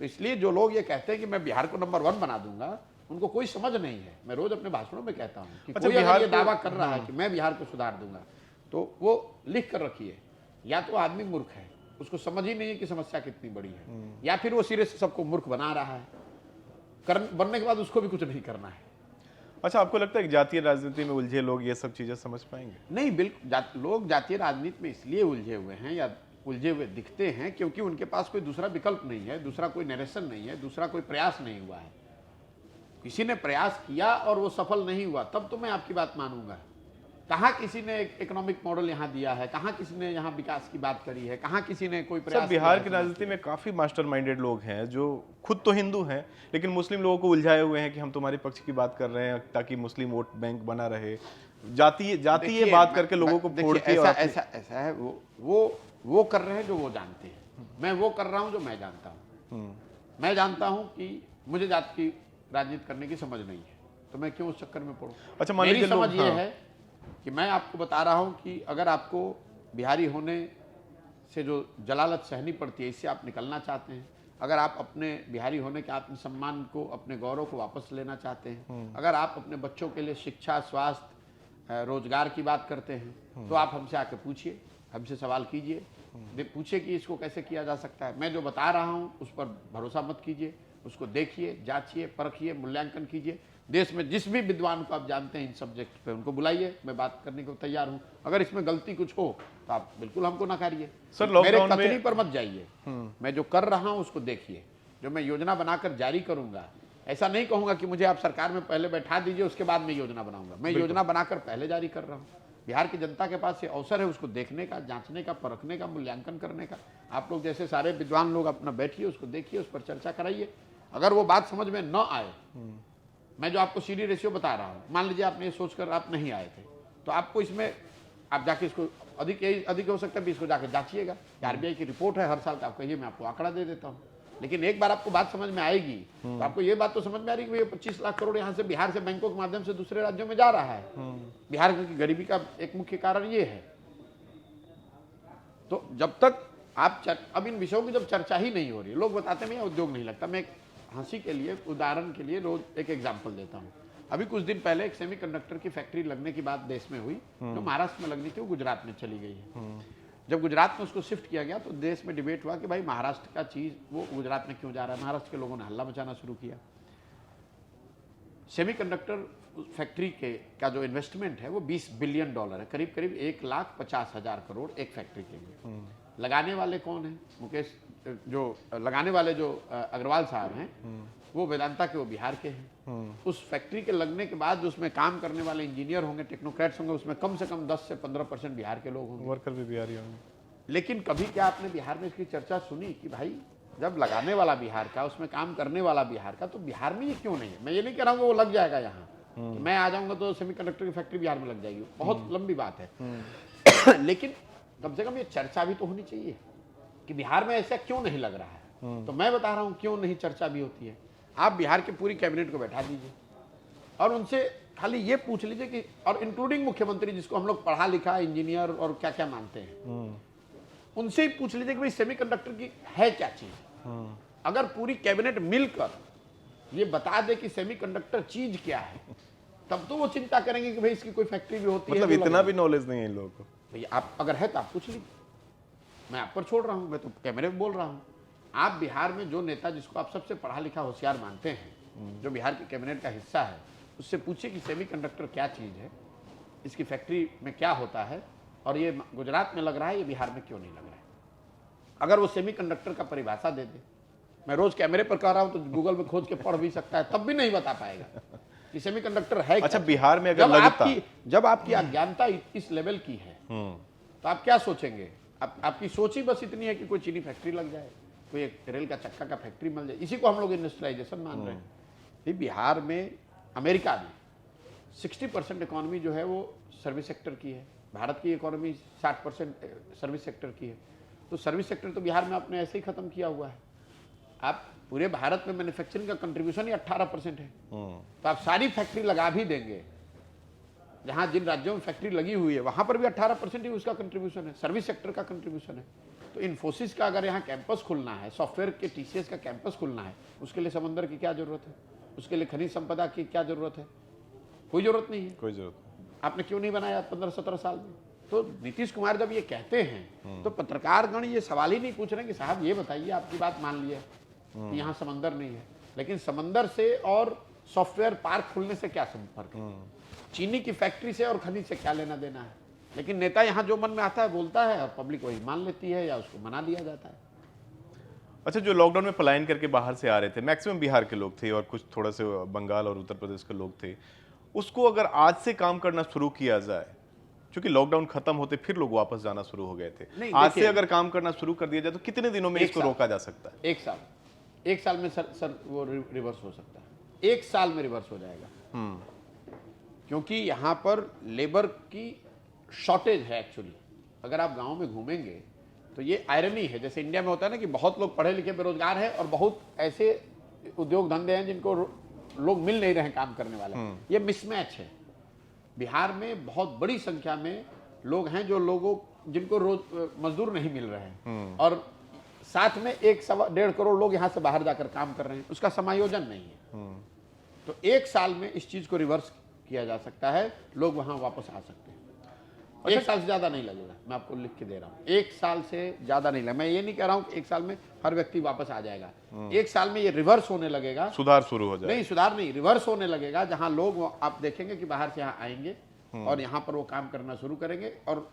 तो इसलिए जो लोग ये कहते हैं कि मैं बिहार को नंबर 1 बना दूंगा, उनको कोई समझ नहीं है। मैं रोज अपने भाषणों में कहता हूँ कि कोई अगर ये दावा कर रहा है कि मैं बिहार को सुधार दूंगा, तो वो लिख कर रखिए, या तो आदमी मूर्ख है, उसको समझ ही नहीं है कि समस्या कितनी बड़ी है, या फिर वो सिरे से सबको मूर्ख बना रहा है, बनने के बाद उसको भी कुछ नहीं करना है। अच्छा, आपको लगता है कि जातीय राजनीति में उलझे लोग ये सब चीजें समझ पाएंगे? नहीं, बिल्कुल लोग जातीय राजनीति में इसलिए उलझे हुए हैं या उलझे हुए दिखते हैं क्योंकि उनके पास कोई दूसरा विकल्प नहीं है, दूसरा कोई नरेशन नहीं है, दूसरा कोई प्रयास नहीं हुआ है। किसी ने प्रयास किया और वो सफल नहीं हुआ, तब तो मैं आपकी बात मानूंगा। कहाँ किसी ने इकोनॉमिक मॉडल यहाँ दिया है, कहाँ किसी ने यहाँ विकास की बात करी है, कहाँ किसी ने कोई प्रयास? बिहार की राजनीति में काफी मास्टर माइंडेड लोग हैं जो खुद तो हिंदू हैं लेकिन मुस्लिम लोगों को उलझाए हुए हैं कि हम तुम्हारे पक्ष की बात कर रहे हैं ताकि मुस्लिम वोट बैंक बना रहे। जातीय बात करके लोगों को फोड़ के ऐसा है, वो कर रहे हैं जो वो जानते हैं, मैं वो कर रहा हूँ जो मैं जानता हूँ। मैं जानता हूँ कि मुझे जात की राजनीति करने की समझ नहीं है, तो मैं क्यों उस चक्कर में पड़ूं? अच्छा, मेरी समझ ये है कि मैं आपको बता रहा हूं कि अगर आपको बिहारी होने से जो जलालत सहनी पड़ती है, इससे आप निकलना चाहते हैं, अगर आप अपने बिहारी होने के आत्मसम्मान को, अपने गौरव को वापस लेना चाहते हैं, अगर आप अपने बच्चों के लिए शिक्षा, स्वास्थ्य, रोजगार की बात करते हैं, तो आप हमसे आके पूछिए, हमसे सवाल कीजिए, पूछिए कि इसको कैसे किया जा सकता है। मैं जो बता रहा हूँ उस पर भरोसा मत कीजिए, उसको देखिए, जांचिए, परखिए, मूल्यांकन कीजिए। देश में जिस भी विद्वान को आप जानते हैं इन सब्जेक्ट पे, उनको बुलाइए, मैं बात करने को तैयार हूं। अगर इसमें गलती कुछ हो तो आप बिल्कुल हमको नकारिए, मेरे कथनी पर मत जाइए। मैं जो कर रहा हूं उसको देखिए, जो मैं योजना बनाकर जारी करूंगा, ऐसा नहीं कहूंगा कि मुझे आप सरकार में पहले बैठा दीजिए उसके बाद मैं योजना बनाऊंगा। मैं योजना बनाकर पहले जारी कर रहा हूँ। बिहार की जनता के पास ये अवसर है उसको देखने का, जांचने का, परखने का, मूल्यांकन करने का। आप लोग जैसे सारे विद्वान लोग अपना बैठिए, उसको देखिए, उस पर चर्चा कराइए। अगर वो बात समझ में न आए, मैं जो आपको सीडी रेशियो बता रहा हूँ, मान लीजिए आपने ये सोचकर आप नहीं आए थे, तो आपको इसमें आप जाके इसको अधिक हो सकता है 20 को जाके जांचिएगा। आरबीआई की रिपोर्ट है हर साल का, आप कहिए मैं आपको आंकड़ा दे देता हूँ। लेकिन एक बार आपको बात समझ में आएगी तो आपको ये बात तो समझ में आ रही है कि 25 लाख करोड़ यहाँ से बिहार से बैंकों के माध्यम से दूसरे राज्यों में जा रहा है। बिहार की गरीबी का एक मुख्य कारण ये है। तो जब तक आप अब इन विषयों की जब चर्चा ही नहीं हो रही, लोग बताते हैं उद्योग नहीं लगता। मैं हंसी के लिए, उदाहरण के लिए रोज एक एग्जाम्पल देता हूँ। अभी कुछ दिन पहले एक सेमीकंडक्टर की फैक्ट्री लगने की बात देश में हुई, जो महाराष्ट्र में लगनी थी, वो गुजरात में चली गई है। जब गुजरात में उसको शिफ्ट किया गया तो देश में डिबेट हुआ कि भाई महाराष्ट्र का चीज वो गुजरात में क्यों जा रहा है। महाराष्ट्र के लोगों ने हल्ला मचाना शुरू किया। सेमीकंडक्टर फैक्ट्री का जो इन्वेस्टमेंट है वो $20 बिलियन है, करीब करीब 1,50,000 करोड़ एक फैक्ट्री के लिए। लगाने वाले कौन है? मुकेश, जो लगाने वाले जो अग्रवाल साहब हैं, वो वेदांता के, वो बिहार के हैं। उस फैक्ट्री के लगने के बाद जो उसमें काम करने वाले इंजीनियर होंगे, टेक्नोक्रेट्स होंगे, उसमें कम से कम 10 से 15% बिहार के लोग होंगे, वर्कर भी बिहारी होंगे। लेकिन कभी क्या आपने बिहार में इसकी चर्चा सुनी कि भाई जब लगाने वाला बिहार का, उसमें काम करने वाला बिहार का, तो बिहार में ये क्यों नहीं है? मैं ये नहीं कह रहा हूँ कि वो लग जाएगा यहाँ, कि मैं आ जाऊंगा तो सेमीकंडक्टर की फैक्ट्री बिहार में लग जाएगी, बहुत लंबी बात है। लेकिन कम से कम ये चर्चा भी तो होनी चाहिए कि बिहार में ऐसा क्यों नहीं लग रहा है। तो मैं बता रहा हूँ क्यों नहीं चर्चा भी होती है। आप बिहार की पूरी कैबिनेट को बैठा दीजिए और उनसे खाली ये पूछ लीजिए कि, और इंक्लूडिंग मुख्यमंत्री जिसको हम लोग पढ़ा लिखा इंजीनियर और क्या क्या मानते हैं, उनसे ही पूछ लीजिए कि भाई सेमीकंडक्टर की है क्या चीज। अगर पूरी कैबिनेट मिलकर ये बता दे कि सेमीकंडक्टर चीज क्या है, तब तो वो चिंता करेंगे कि भाई इसकी कोई फैक्ट्री भी होती है। मतलब इतना भी नॉलेज नहीं है इन लोगों को। भैया आप अगर है तो आप पूछ लीजिए, मैं आप पर छोड़ रहा हूं, मैं तो कैमरे में बोल रहा हूं। आप बिहार में जो नेता जिसको आप सबसे पढ़ा लिखा होशियार मानते हैं, जो बिहार की कैबिनेट का हिस्सा है, उससे पूछिए कि सेमीकंडक्टर क्या चीज है, इसकी फैक्ट्री में क्या होता है, और ये गुजरात में लग रहा है, ये बिहार में क्यों नहीं लग रहा है। अगर वो सेमीकंडक्टर का परिभाषा दे दे, मैं रोज कैमरे पर कह रहा हूं तो गूगल में खोज के पढ़ भी सकता है, तब भी नहीं बता पाएगा कि सेमीकंडक्टर है अच्छा क्या। बिहार में अगर लगता, जब आपकी अज्ञानता इस लेवल की है, तो आप क्या सोचेंगे? आपकी सोच ही बस इतनी है कि कोई चीनी फैक्ट्री लग जाए, कोई एक रेल का चक्का का फैक्ट्री मिल जाए, इसी को हम लोग इंडस्ट्रियलाइजेशन मान रहे हैं। ये बिहार में, अमेरिका में 60% इकोनॉमी जो है वो सर्विस सेक्टर की है, भारत की इकोनॉमी 60% सर्विस सेक्टर की है। तो सर्विस सेक्टर तो बिहार में आपने ऐसे ही खत्म किया हुआ है। आप पूरे भारत में मैन्युफैक्चरिंग का कंट्रीब्यूशन ही 18% है। तो आप सारी फैक्ट्री लगा भी देंगे, जहां जिन राज्यों में फैक्ट्री लगी हुई है वहां पर भी 18% ही उसका कंट्रीब्यूशन है, सर्विस सेक्टर का कंट्रीब्यूशन है। तो इन्फोसिस का अगर यहाँ कैंपस खुलना है, सॉफ्टवेयर के टीसीएस का कैंपस खुलना है, उसके लिए समंदर की क्या जरूरत है? उसके लिए खनिज संपदा की क्या जरूरत है? कोई जरूरत नहीं है। कोई जरूरत नहीं। आपने क्यों नहीं बनाया 15-17 साल में? तो नीतीश कुमार जब ये कहते हैं तो पत्रकारगण ये सवाल ही नहीं पूछ रहे कि साहब ये बताइए, आपकी बात मान ली है कि यहाँ समंदर नहीं है, लेकिन समंदर से और सॉफ्टवेयर पार्क खुलने से क्या संपर्क है? चीनी की फैक्ट्री से और खनिज से क्या लेना देना है? लेकिन नेता यहाँ जो मन में आता है बोलता है और पब्लिक वही मान लेती है या उसको मना दिया जाता है। अच्छा, जो लॉकडाउन में पलायन करके बाहर से आ रहे थे, मैक्सिमम बिहार के लोग थे और कुछ थोड़ा से बंगाल और उत्तर प्रदेश के लोग थे, उसको अगर आज से काम करना शुरू किया जाए, क्योंकि लॉकडाउन खत्म होते फिर लोग वापस जाना शुरू हो गए थे, आज से अगर काम करना शुरू कर दिया जाए तो कितने दिनों में इसको रोका जा सकता है? एक साल में सर वो रिवर्स हो सकता है। 1 साल में रिवर्स हो जाएगा, क्योंकि यहाँ पर लेबर की शॉर्टेज है एक्चुअली। अगर आप गांव में घूमेंगे तो ये आयरनी है, जैसे इंडिया में होता है ना कि बहुत लोग पढ़े लिखे बेरोजगार हैं और बहुत ऐसे उद्योग धंधे हैं जिनको लोग मिल नहीं रहे काम करने वाले। ये मिसमैच है। बिहार में बहुत बड़ी संख्या में लोग हैं जिनको रोज मजदूर नहीं मिल रहे हैं, और साथ में 1-1.5 करोड़ लोग यहाँ से बाहर जाकर काम कर रहे हैं, उसका समायोजन नहीं है। तो 1 साल में इस चीज को रिवर्स किया जा सकता है, लोग वहां वापस आ सकते हैं। 1 साल से ज्यादा नहीं लगेगा, मैं आपको लिख के दे रहा हूँ। 1 साल से ज्यादा नहीं लगेगा। मैं ये नहीं कह रहा हूँ कि 1 साल में हर व्यक्ति वापस आ जाएगा। 1 साल में ये रिवर्स होने लगेगा, सुधार शुरू हो जाएगा। नहीं, सुधार नहीं, रिवर्स होने लगेगा, जहां लोग आप देखेंगे कि बाहर से यहाँ आएंगे और यहाँ पर वो काम करना शुरू करेंगे, और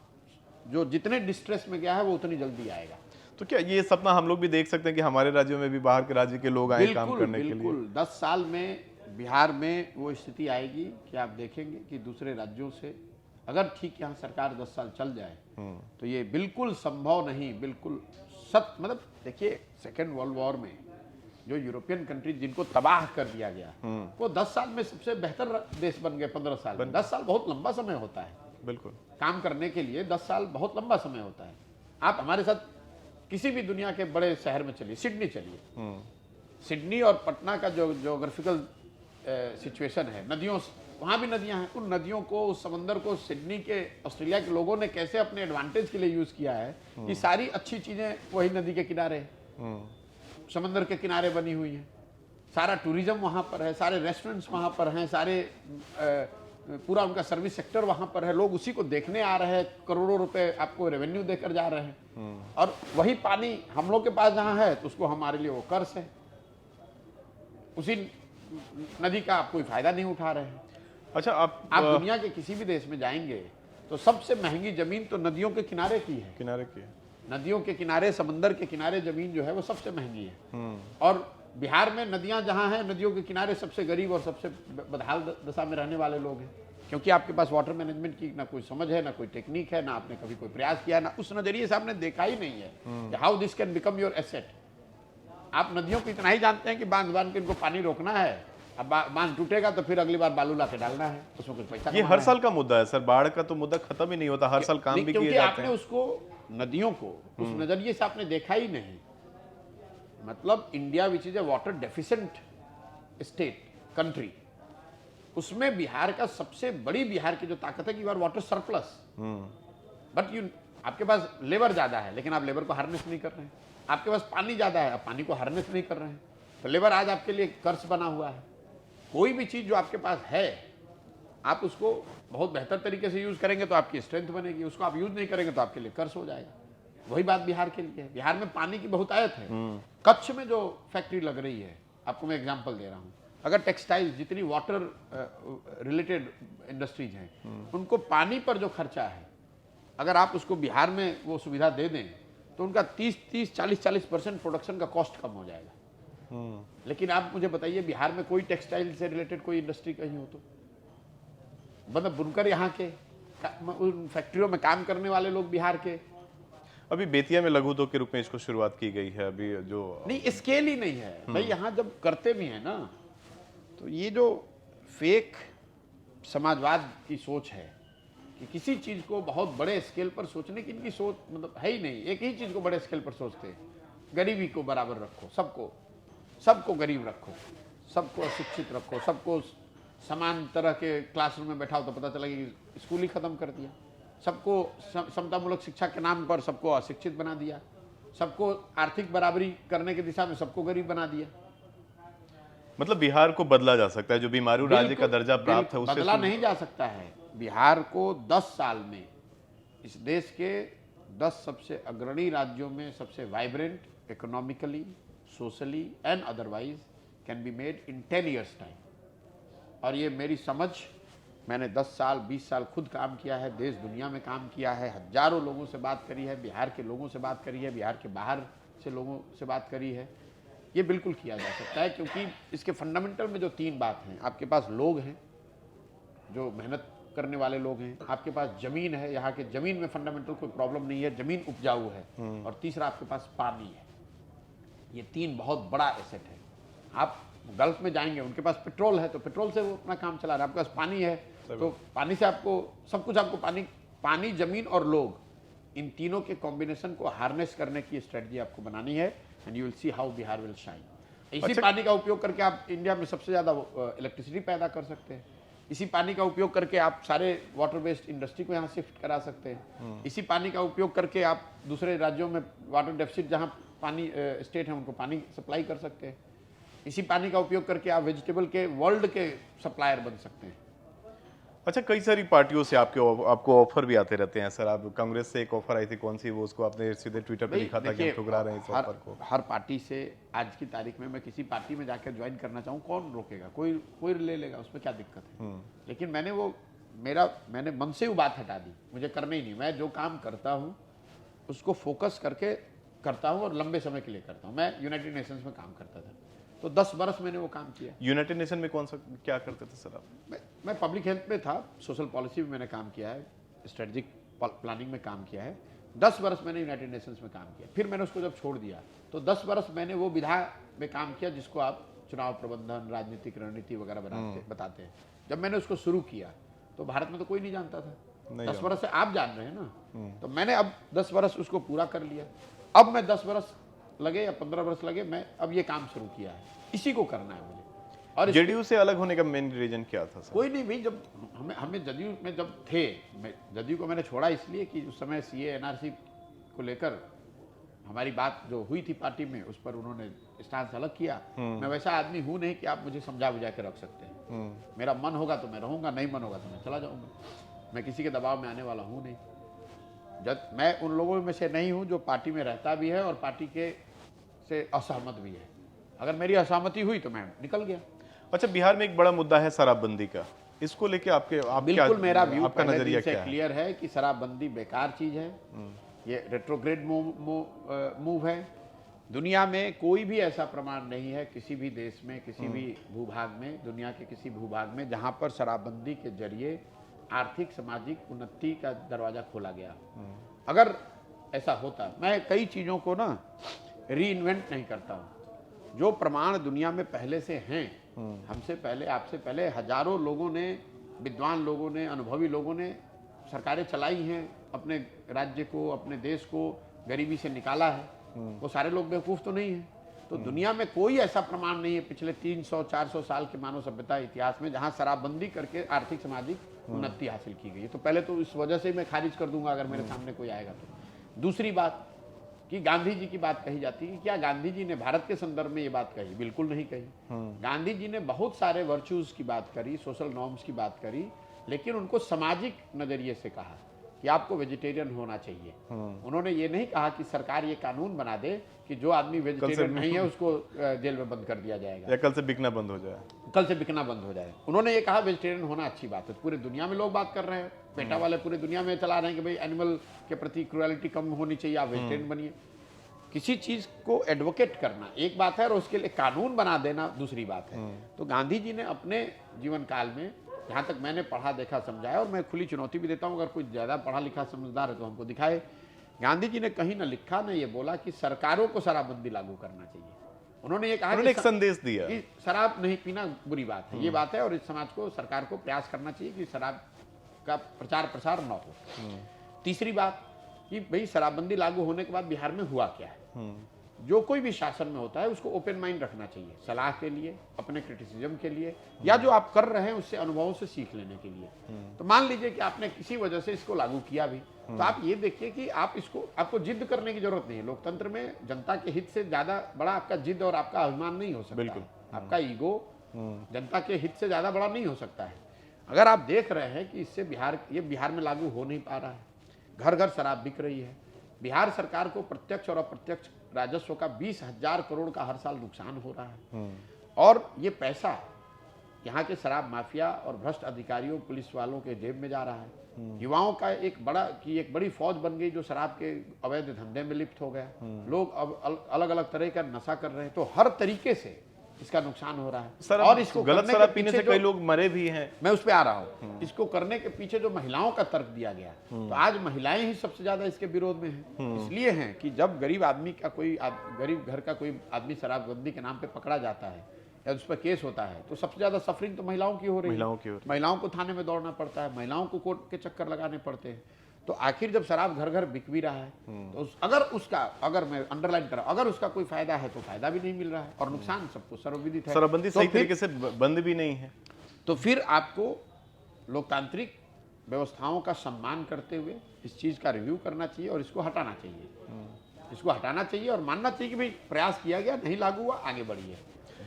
जो जितने डिस्ट्रेस में गया है वो उतनी जल्दी आएगा। तो क्या ये सपना हम लोग भी देख सकते हैं कि हमारे राज्यों में भी बाहर के राज्य के लोग आए काम करने के लिए? बिल्कुल। 10 साल में बिहार में वो स्थिति आएगी कि आप देखेंगे कि दूसरे राज्यों से, अगर ठीक यहाँ सरकार 10 साल चल जाए तो ये बिल्कुल संभव नहीं, बिल्कुल मतलब देखिए, सेकेंड वर्ल्ड वॉर में जो यूरोपियन कंट्री जिनको तबाह कर दिया गया, वो 10 साल में सबसे बेहतर देश बन गए 15 साल में। 10 साल बहुत लंबा समय होता है बिल्कुल काम करने के लिए। 10 साल बहुत लंबा समय होता है। आप हमारे साथ किसी भी दुनिया के बड़े शहर में चलिए, सिडनी चलिए, सिडनी और पटना का जो ज्योग्राफिकल सिचुएशन है, नदियों, वहाँ भी नदियाँ हैं, उन नदियों को, उस समंदर को सिडनी के, ऑस्ट्रेलिया के लोगों ने कैसे अपने एडवांटेज के लिए यूज किया है कि सारी अच्छी चीजें वही नदी के किनारे, समंदर के किनारे बनी हुई हैं। सारा टूरिज्म वहाँ पर है, सारे रेस्टोरेंट्स वहाँ पर हैं, सारे पूरा उनका सर्विस सेक्टर वहाँ पर है, लोग उसी को देखने आ रहे हैं, करोड़ों रुपए आपको रेवेन्यू देकर जा रहे हैं। और वही पानी हम लोग के पास जहाँ है तो उसको हमारे लिए वो कर्ज है, उसी नदी का आप कोई फायदा नहीं उठा रहे हैं। अच्छा, आप दुनिया के किसी भी देश में जाएंगे तो सबसे महंगी जमीन तो नदियों के किनारे की है। नदियों के किनारे, समंदर के किनारे जमीन जो है वो सबसे महंगी है। और बिहार में नदियां जहां हैं, नदियों के किनारे सबसे गरीब और सबसे बदहाल दशा में रहने वाले लोग हैं, क्योंकि आपके पास वाटर मैनेजमेंट की ना कोई समझ है, ना कोई टेक्निक है, ना आपने कभी कोई प्रयास किया, ना उस नजरिए से आपने देखा ही नहीं है how this can become your asset. आप नदियों को इतना ही जानते हैं कि बांध बांध के इनको पानी रोकना है, अब बांध टूटेगा तो फिर अगली बार बालू ला के डालना है, उसमें कुछ पैसा ये कमाना हर है। साल का मुद्दा है सर, बाढ़ का तो मुद्दा खत्म ही नहीं होता, हर साल काम नहीं, भी किए क्योंकि जाते आपने हैं। उसको नदियों को उस नजरिए से आपने देखा ही नहीं। मतलब India which is a water deficient state country, उसमें बिहार का सबसे बड़ी बिहार की जो ताकत है कि you are water surplus, but you आपके पास लेबर ज्यादा है लेकिन आप लेबर को हार्नेस नहीं कर रहे हैं। आपके पास पानी ज्यादा है, आप पानी को हार्नेस नहीं कर रहे हैं, तो लेबर आज आपके लिए कर्ज बना हुआ है। कोई भी चीज जो आपके पास है आप उसको बहुत बेहतर तरीके से यूज करेंगे तो आपकी स्ट्रेंथ बनेगी, उसको आप यूज नहीं करेंगे तो आपके लिए कर्ज हो जाएगा। वही बात बिहार के लिए है। बिहार में पानी की बहुतायत है। कच्छ में जो फैक्ट्री लग रही है, आपको मैं एग्जांपल दे रहा हूं, अगर टेक्सटाइल जितनी वाटर रिलेटेड इंडस्ट्रीज हैं उनको पानी पर जो खर्चा है, अगर आप उसको बिहार में वो सुविधा दे दें तो उनका 30-40% प्रोडक्शन का कॉस्ट कम हो जाएगा। लेकिन आप मुझे बताइए बिहार में कोई टेक्सटाइल से रिलेटेड कोई इंडस्ट्री कहीं हो तो, मतलब बुनकर यहाँ के, उन फैक्ट्रियों में काम करने वाले लोग बिहार के। अभी बेतिया में लघु उद्योग के रूप में इसको शुरुआत की गई है, अभी जो नहीं स्केल ही नहीं है भाई। यहाँ जब करते भी है ना तो ये जो फेक समाजवाद की सोच है कि किसी चीज को बहुत बड़े स्केल पर सोचने की इनकी सोच मतलब है ही नहीं। एक ही चीज को बड़े स्केल पर सोचते हैं, गरीबी को बराबर रखो, सबको गरीब रखो, सबको अशिक्षित रखो, सबको समान तरह के क्लासरूम में बैठाओ तो पता चला कि स्कूल ही खत्म कर दिया। सबको समतामूलक शिक्षा के नाम पर सबको अशिक्षित बना दिया, सबको आर्थिक बराबरी करने की दिशा में सबको गरीब बना दिया। मतलब बिहार को बदला जा सकता है, जो बीमारू राज्य का दर्जा प्राप्त है उससे बदला नहीं जा सकता है। बिहार को 10 साल में इस देश के 10 सबसे अग्रणी राज्यों में सबसे vibrant, economically, socially and otherwise can be made in 10 years time. और ये मेरी समझ, मैंने 10 साल 20 साल खुद काम किया है, देश दुनिया में काम किया है, हजारों लोगों से बात करी है, बिहार के लोगों से बात करी है, बिहार के बाहर से लोगों से बात करी है। ये बिल्कुल किया जा सकता है क्योंकि इसके फंडामेंटल में जो 3 बात हैं, आपके पास लोग हैं जो मेहनत करने वाले लोग हैं, आपके पास जमीन है, यहाँ के जमीन में फंडामेंटल कोई प्रॉब्लम नहीं है, जमीन उपजाऊ है, और तीसरा आपके पास पानी है। ये 3 बहुत बड़ा एसेट है। आप गल्फ में जाएंगे, उनके पास पेट्रोल है तो पेट्रोल से वो अपना काम चला रहा है, आपके पास पानी है तो पानी से आपको सब कुछ, आपको पानी, जमीन और लोग, इन तीनों के कॉम्बिनेशन को हार्नेस करने की स्ट्रेटजी आपको बनानी है and you will see how Bihar will shine. इसी पानी का उपयोग करके आप इंडिया में सबसे ज्यादा इलेक्ट्रिसिटी पैदा कर सकते हैं। इसी पानी का उपयोग करके आप सारे वाटर बेस्ड इंडस्ट्री को यहाँ शिफ्ट करा सकते हैं। इसी पानी का उपयोग करके आप दूसरे राज्यों में वाटर डेफिसिट जहाँ पानी स्टेट है उनको पानी सप्लाई कर सकते हैं। इसी पानी का उपयोग करके आप वेजिटेबल के वर्ल्ड के सप्लायर बन सकते हैं। अच्छा, कई सारी पार्टियों से आपको ऑफर भी आते रहते हैं सर। आप कांग्रेस से एक ऑफर आई थी, कौन सी, वो उसको आपने सीधे ट्विटर पे लिखा था कि हम ठुकरा रहे हैं इस ऑफर को। हर पार्टी से आज की तारीख में मैं किसी पार्टी में जाकर ज्वाइन करना चाहूँ, कौन रोकेगा? कोई ले लेगा, उसमें क्या दिक्कत है? लेकिन मैंने मन से वो बात हटा दी, मुझे करना ही नहीं। मैं जो काम करता हूँ उसको फोकस करके करता हूँ और लंबे समय के लिए करता हूँ। मैं यूनाइटेड नेशंस में काम करता था तो 10 बरस मैंने वो काम किया। यूनाइटेड नेशन में कौन सा क्या करते थे सर आप? मैं पब्लिक हेल्थ में था, सोशल पॉलिसी में मैंने काम किया है, स्ट्रेटजिक प्लानिंग में काम किया है। 10 बरस मैंने यूनाइटेड नेशंस में काम किया। फिर मैंने उसको जब छोड़ दिया तो 10 बरस मैंने वो विधा में काम किया जिसको आप चुनाव प्रबंधन, राजनीतिक रणनीति वगैरह बताते हैं। जब मैंने उसको शुरू किया तो भारत में तो कोई नहीं जानता था। 10 बरस से आप जान रहे हैं ना, तो मैंने अब 10 बरस उसको पूरा कर लिया। अब मैं 10 बरस लगे या 15 बरस लगे, मैं अब ये काम शुरू किया है, इसी को करना है मुझे। और जेडीयू से अलग होने का मेन रीजन क्या था सर? कोई नहीं भाई, जब हमें जदयू में जब थे, जदयू को मैंने छोड़ा इसलिए कि उस समय सीए एनआरसी को लेकर हमारी बात जो हुई थी पार्टी में, उस पर उन्होंने स्टांस अलग किया। मैं वैसा आदमी हूं नहीं कि आप मुझे समझा बुझा के रख सकते हैं। मेरा मन होगा तो मैं रहूंगा, नहीं मन होगा तो मैं चला जाऊंगा। मैं किसी के दबाव में आने वाला हूं नहीं। जब मैं उन लोगों में से नहीं हूं जो पार्टी में रहता भी है और पार्टी के से असहमत भी है। अगर मेरी असहमति हुई तो मैं निकल गया। अच्छा, बिहार में एक बड़ा मुद्दा है शराबबंदी का, इसको लेके बिल्कुल मेरा व्यू आपका नजरिया क्या है? क्लियर है कि शराबबंदी बेकार चीज है। ये रेट्रोग्रेड मूव है। दुनिया में कोई भी ऐसा प्रमाण नहीं है किसी भी देश में, किसी भी भूभाग में, दुनिया के किसी भूभाग में, जहां पर शराबबंदी के जरिए आर्थिक सामाजिक उन्नति का दरवाजा खोला गया। अगर ऐसा होता, मैं कई चीजों को ना री इन्वेंट नहीं करता हूँ, जो प्रमाण दुनिया में पहले से हैं, हमसे पहले, आपसे पहले हजारों लोगों ने, विद्वान लोगों ने, अनुभवी लोगों ने सरकारें चलाई हैं, अपने राज्य को, अपने देश को गरीबी से निकाला है। वो सारे लोग बेवकूफ़ तो नहीं हैं। तो दुनिया में कोई ऐसा प्रमाण नहीं है पिछले 300-400 साल के मानव सभ्यता इतिहास में जहां शराबबंदी करके आर्थिक सामाजिक उन्नति हासिल की गई है। तो पहले तो इस वजह से मैं खारिज कर दूंगा अगर मेरे सामने कोई आएगा तो। दूसरी बात कि गांधी जी की बात कही जाती है कि क्या गांधी जी ने भारत के संदर्भ में ये बात कही? बिल्कुल नहीं कही। गांधी जी ने बहुत सारे वर्चूज की बात करी, सोशल नॉर्म्स की बात करी, लेकिन उनको सामाजिक नजरिए से कहा कि आपको वेजिटेरियन होना चाहिए। उन्होंने ये नहीं कहा कि सरकार ये कानून बना दे कि जो आदमी वेजिटेरियन नहीं है उसको जेल में बंद कर दिया जाएगा या कल से बिकना बंद हो जाए। कल से बिकना बंद हो जाए। उन्होंने ये कहा वेजिटेरियन होना अच्छी बात है। पूरी दुनिया में लोग बात कर रहे हैं, पेटा वाले पूरी दुनिया में चला रहे हैं कि भाई एनिमल के प्रति क्रुएलिटी कम होनी चाहिए, आप वेजिटेरियन बनिए। किसी चीज को एडवोकेट करना एक बात है और उसके लिए कानून बना देना दूसरी बात है। तो गांधी जी ने अपने जीवन काल में, जहां तक मैंने पढ़ा देखा समझा है, और मैं खुली चुनौती भी देता हूं अगर कोई ज्यादा पढ़ा लिखा समझदार है तो हमको दिखाए, गांधी जी ने कहीं ना लिखा ना ये बोला कि सरकारों को शराबबंदी लागू करना चाहिए। उन्होंने ये कहा उन्होंने एक संदेश दिया कि शराब नहीं पीना बुरी बात है, ये बात है, और इस समाज को, सरकार को प्रयास करना चाहिए कि शराब का प्रचार प्रसार न हो। तीसरी बात कि भाई शराबबंदी लागू होने के बाद बिहार में हुआ क्या है। जो कोई भी शासन में होता है उसको ओपन माइंड रखना चाहिए, सलाह के लिए, अपने क्रिटिसिज्म के लिए, या जो आप कर रहे हैं उससे अनुभवों से सीख लेने के लिए। तो मान लीजिए कि आपने किसी वजह से इसको लागू किया भी, तो आप ये देखिए कि आप इसको, आपको जिद करने की जरूरत नहीं है। लोकतंत्र में जनता के हित से ज्यादा बड़ा आपका जिद और आपका अभिमान नहीं हो सकता। बिल्कुल। आपका ईगो जनता के हित से ज्यादा बड़ा नहीं हो सकता है। अगर आप देख रहे हैं कि इससे बिहार में लागू हो नहीं पा रहा है, घर घर शराब बिक रही है, बिहार सरकार को प्रत्यक्ष और अप्रत्यक्ष राजस्व का 20,000 करोड़ का हर साल नुकसान हो रहा है, और ये पैसा यहाँ के शराब माफिया और भ्रष्ट अधिकारियों, पुलिस वालों के जेब में जा रहा है। युवाओं का एक बड़ी फौज बन गई जो शराब के अवैध धंधे में लिप्त हो गया। लोग अब अलग अलग तरह का नशा कर रहे हैं, तो हर तरीके से इसका नुकसान हो रहा है। सर, और इसको गलत शराब पीने से कई लोग मरे भी हैं। मैं उस पे आ रहा हूँ। इसको करने के पीछे जो महिलाओं का तर्क दिया गया, तो आज महिलाएं ही सबसे ज्यादा इसके विरोध में हैं। इसलिए हैं कि जब गरीब गरीब घर का कोई आदमी शराबबंदी के नाम पे पकड़ा जाता है या उस पर केस होता है, तो सबसे ज्यादा सफरिंग तो महिलाओं की हो रही है। महिलाओं को थाने में दौड़ना पड़ता है, महिलाओं को कोर्ट के चक्कर लगाने पड़ते हैं। तो आखिर जब शराब घर घर बिक भी रहा है, तो अगर मैं अंडरलाइन करा, अगर उसका कोई फायदा है तो फायदा भी नहीं मिल रहा है, और नुकसान सबको सर्वविदित है। शराबबंदी सही तरीके से बंद भी नहीं है। तो फिर आपको लोकतांत्रिक व्यवस्थाओं का सम्मान करते हुए इस चीज का रिव्यू करना चाहिए और इसको हटाना चाहिए। इसको हटाना चाहिए और मानना चाहिए कि भाई प्रयास किया गया, नहीं लागू हुआ, आगे बढ़िए।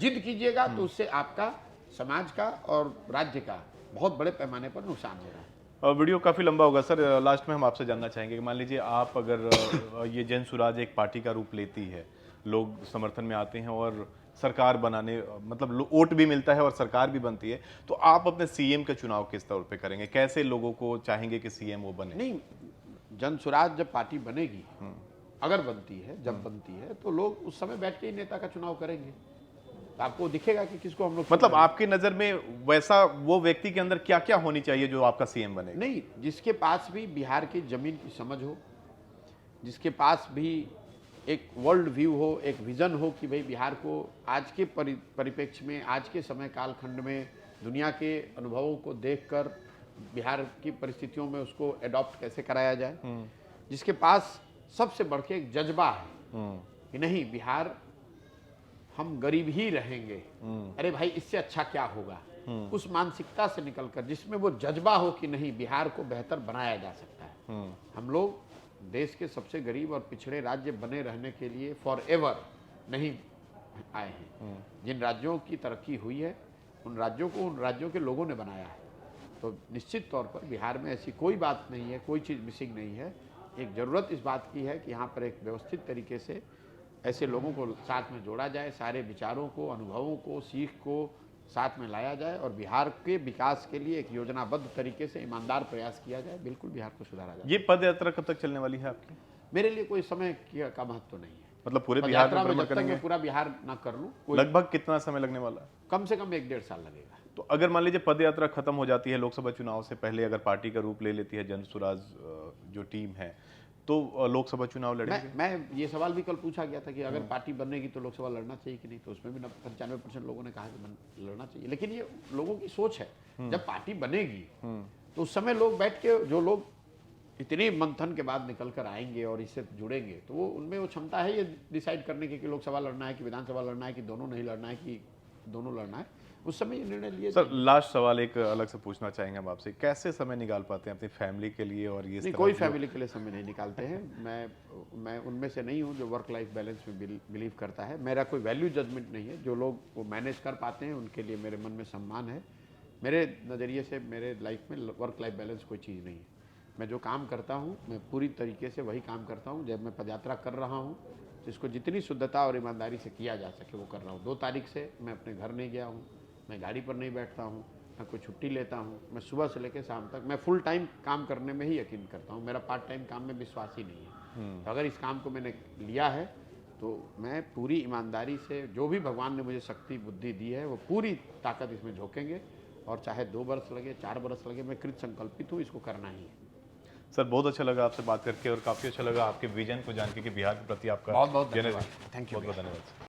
जिद कीजिएगा तो उससे आपका, समाज का और राज्य का बहुत बड़े पैमाने पर नुकसान हो रहा है। वीडियो काफ़ी लंबा होगा सर। लास्ट में हम आपसे जानना चाहेंगे कि मान लीजिए आप अगर ये जन सुराज एक पार्टी का रूप लेती है, लोग समर्थन में आते हैं और सरकार बनाने, मतलब वोट भी मिलता है और सरकार भी बनती है, तो आप अपने सीएम का चुनाव किस तौर पे करेंगे? कैसे लोगों को चाहेंगे कि सीएम वो बने? नहीं, जन सुराज जब पार्टी बनेगी, अगर बनती है, जब बनती है, तो लोग उस समय बैठ के ही नेता का चुनाव करेंगे। आपको दिखेगा कि किसको हम लोग, मतलब आपकी नजर में वैसा वो व्यक्ति के अंदर क्या क्या होनी चाहिए जो आपका सीएम बने? नहीं, जिसके पास भी बिहार की जमीन की समझ हो, जिसके पास भी एक वर्ल्ड व्यू हो, एक विजन हो कि भाई बिहार को आज के परिप्रेक्ष्य में, आज के समय कालखंड में दुनिया के अनुभवों को देखकर बिहार की परिस्थितियों में उसको एडॉप्ट कैसे कराया जाए, जिसके पास सबसे बढ़ के एक जज्बा है कि नहीं, बिहार हम गरीब ही रहेंगे, अरे भाई इससे अच्छा क्या होगा, उस मानसिकता से निकलकर जिसमें वो जज्बा हो कि नहीं, बिहार को बेहतर बनाया जा सकता है। हम लोग देश के सबसे गरीब और पिछड़े राज्य बने रहने के लिए फॉर एवर नहीं आए हैं। जिन राज्यों की तरक्की हुई है, उन राज्यों को उन राज्यों के लोगों ने बनाया है। तो निश्चित तौर पर बिहार में ऐसी कोई बात नहीं है, कोई चीज़ मिसिंग नहीं है। एक ज़रूरत इस बात की है कि यहाँ पर एक व्यवस्थित तरीके से ऐसे लोगों को साथ में जोड़ा जाए, सारे विचारों को, अनुभवों को, सीख को साथ में लाया जाए और बिहार के विकास के लिए एक योजनाबद्ध तरीके से ईमानदार प्रयास किया जाए। बिल्कुल बिहार को सुधारा जाए। ये पद यात्रा कब तक चलने वाली है आपकी? मेरे लिए कोई समय का महत्व नहीं है। मतलब पूरे बिहार में भ्रमण करेंगे? पूरा बिहार ना कर लूं, लगभग कितना समय लगने वाला है? कम से कम 1-1.5 साल लगेगा। तो अगर मान लीजिए पद यात्रा खत्म हो जाती है लोकसभा चुनाव से पहले, अगर पार्टी का रूप ले लेती है जन सुराज जो टीम है, तो लोकसभा चुनाव लड़ेंगे? मैं ये सवाल भी कल पूछा गया था कि अगर पार्टी बनेगी तो लोकसभा लड़ना चाहिए कि नहीं, तो उसमें भी 95% लोगों ने कहा कि लड़ना चाहिए। लेकिन ये लोगों की सोच है, जब पार्टी बनेगी तो उस समय लोग बैठ के, जो लोग इतने मंथन के बाद निकल कर आएंगे और इससे जुड़ेंगे, तो वो उनमें वो क्षमता है ये डिसाइड करने की कि लोकसभा लड़ना है कि विधानसभा लड़ना है कि दोनों नहीं लड़ना है कि दोनों लड़ना है, उस समय ये निर्णय लिए सर लास्ट सवाल एक अलग से पूछना चाहेंगे हम आपसे, कैसे समय निकाल पाते हैं अपनी फैमिली के लिए? और ये नहीं, कोई फैमिली के लिए समय नहीं निकालते हैं। मैं उनमें से नहीं हूँ जो वर्क लाइफ बैलेंस में बिलीव करता है। मेरा कोई वैल्यू जजमेंट नहीं है। जो लोग वो मैनेज कर पाते हैं उनके लिए मेरे मन में सम्मान है। मेरे नज़रिए से मेरे लाइफ में वर्क लाइफ बैलेंस कोई चीज़ नहीं है। मैं जो काम करता हूँ मैं पूरी तरीके से वही काम करता हूँ। जब मैं पदयात्रा कर रहा हूँ तो इसको जितनी शुद्धता और ईमानदारी से किया जा सके वो कर रहा हूँ। 2 तारीख से मैं अपने घर नहीं गया हूँ, मैं गाड़ी पर नहीं बैठता हूँ, मैं कोई छुट्टी लेता हूँ। मैं सुबह से लेकर शाम तक मैं फुल टाइम काम करने में ही यकीन करता हूँ। मेरा पार्ट टाइम काम में विश्वास ही नहीं है। तो अगर इस काम को मैंने लिया है तो मैं पूरी ईमानदारी से, जो भी भगवान ने मुझे शक्ति बुद्धि दी है वो पूरी ताकत इसमें झोंकेंगे, और चाहे 2 बरस लगे 4 बरस लगे, मैं कृत संकल्पित हूँ, इसको करना ही है। सर बहुत अच्छा लगा आपसे बात करके और काफ़ी अच्छा लगा आपके विजन को जान के कि बिहार के प्रति आपका बहुत बहुत जनरल धन्यवाद। Thank you. बहुत बहुत धन्यवाद।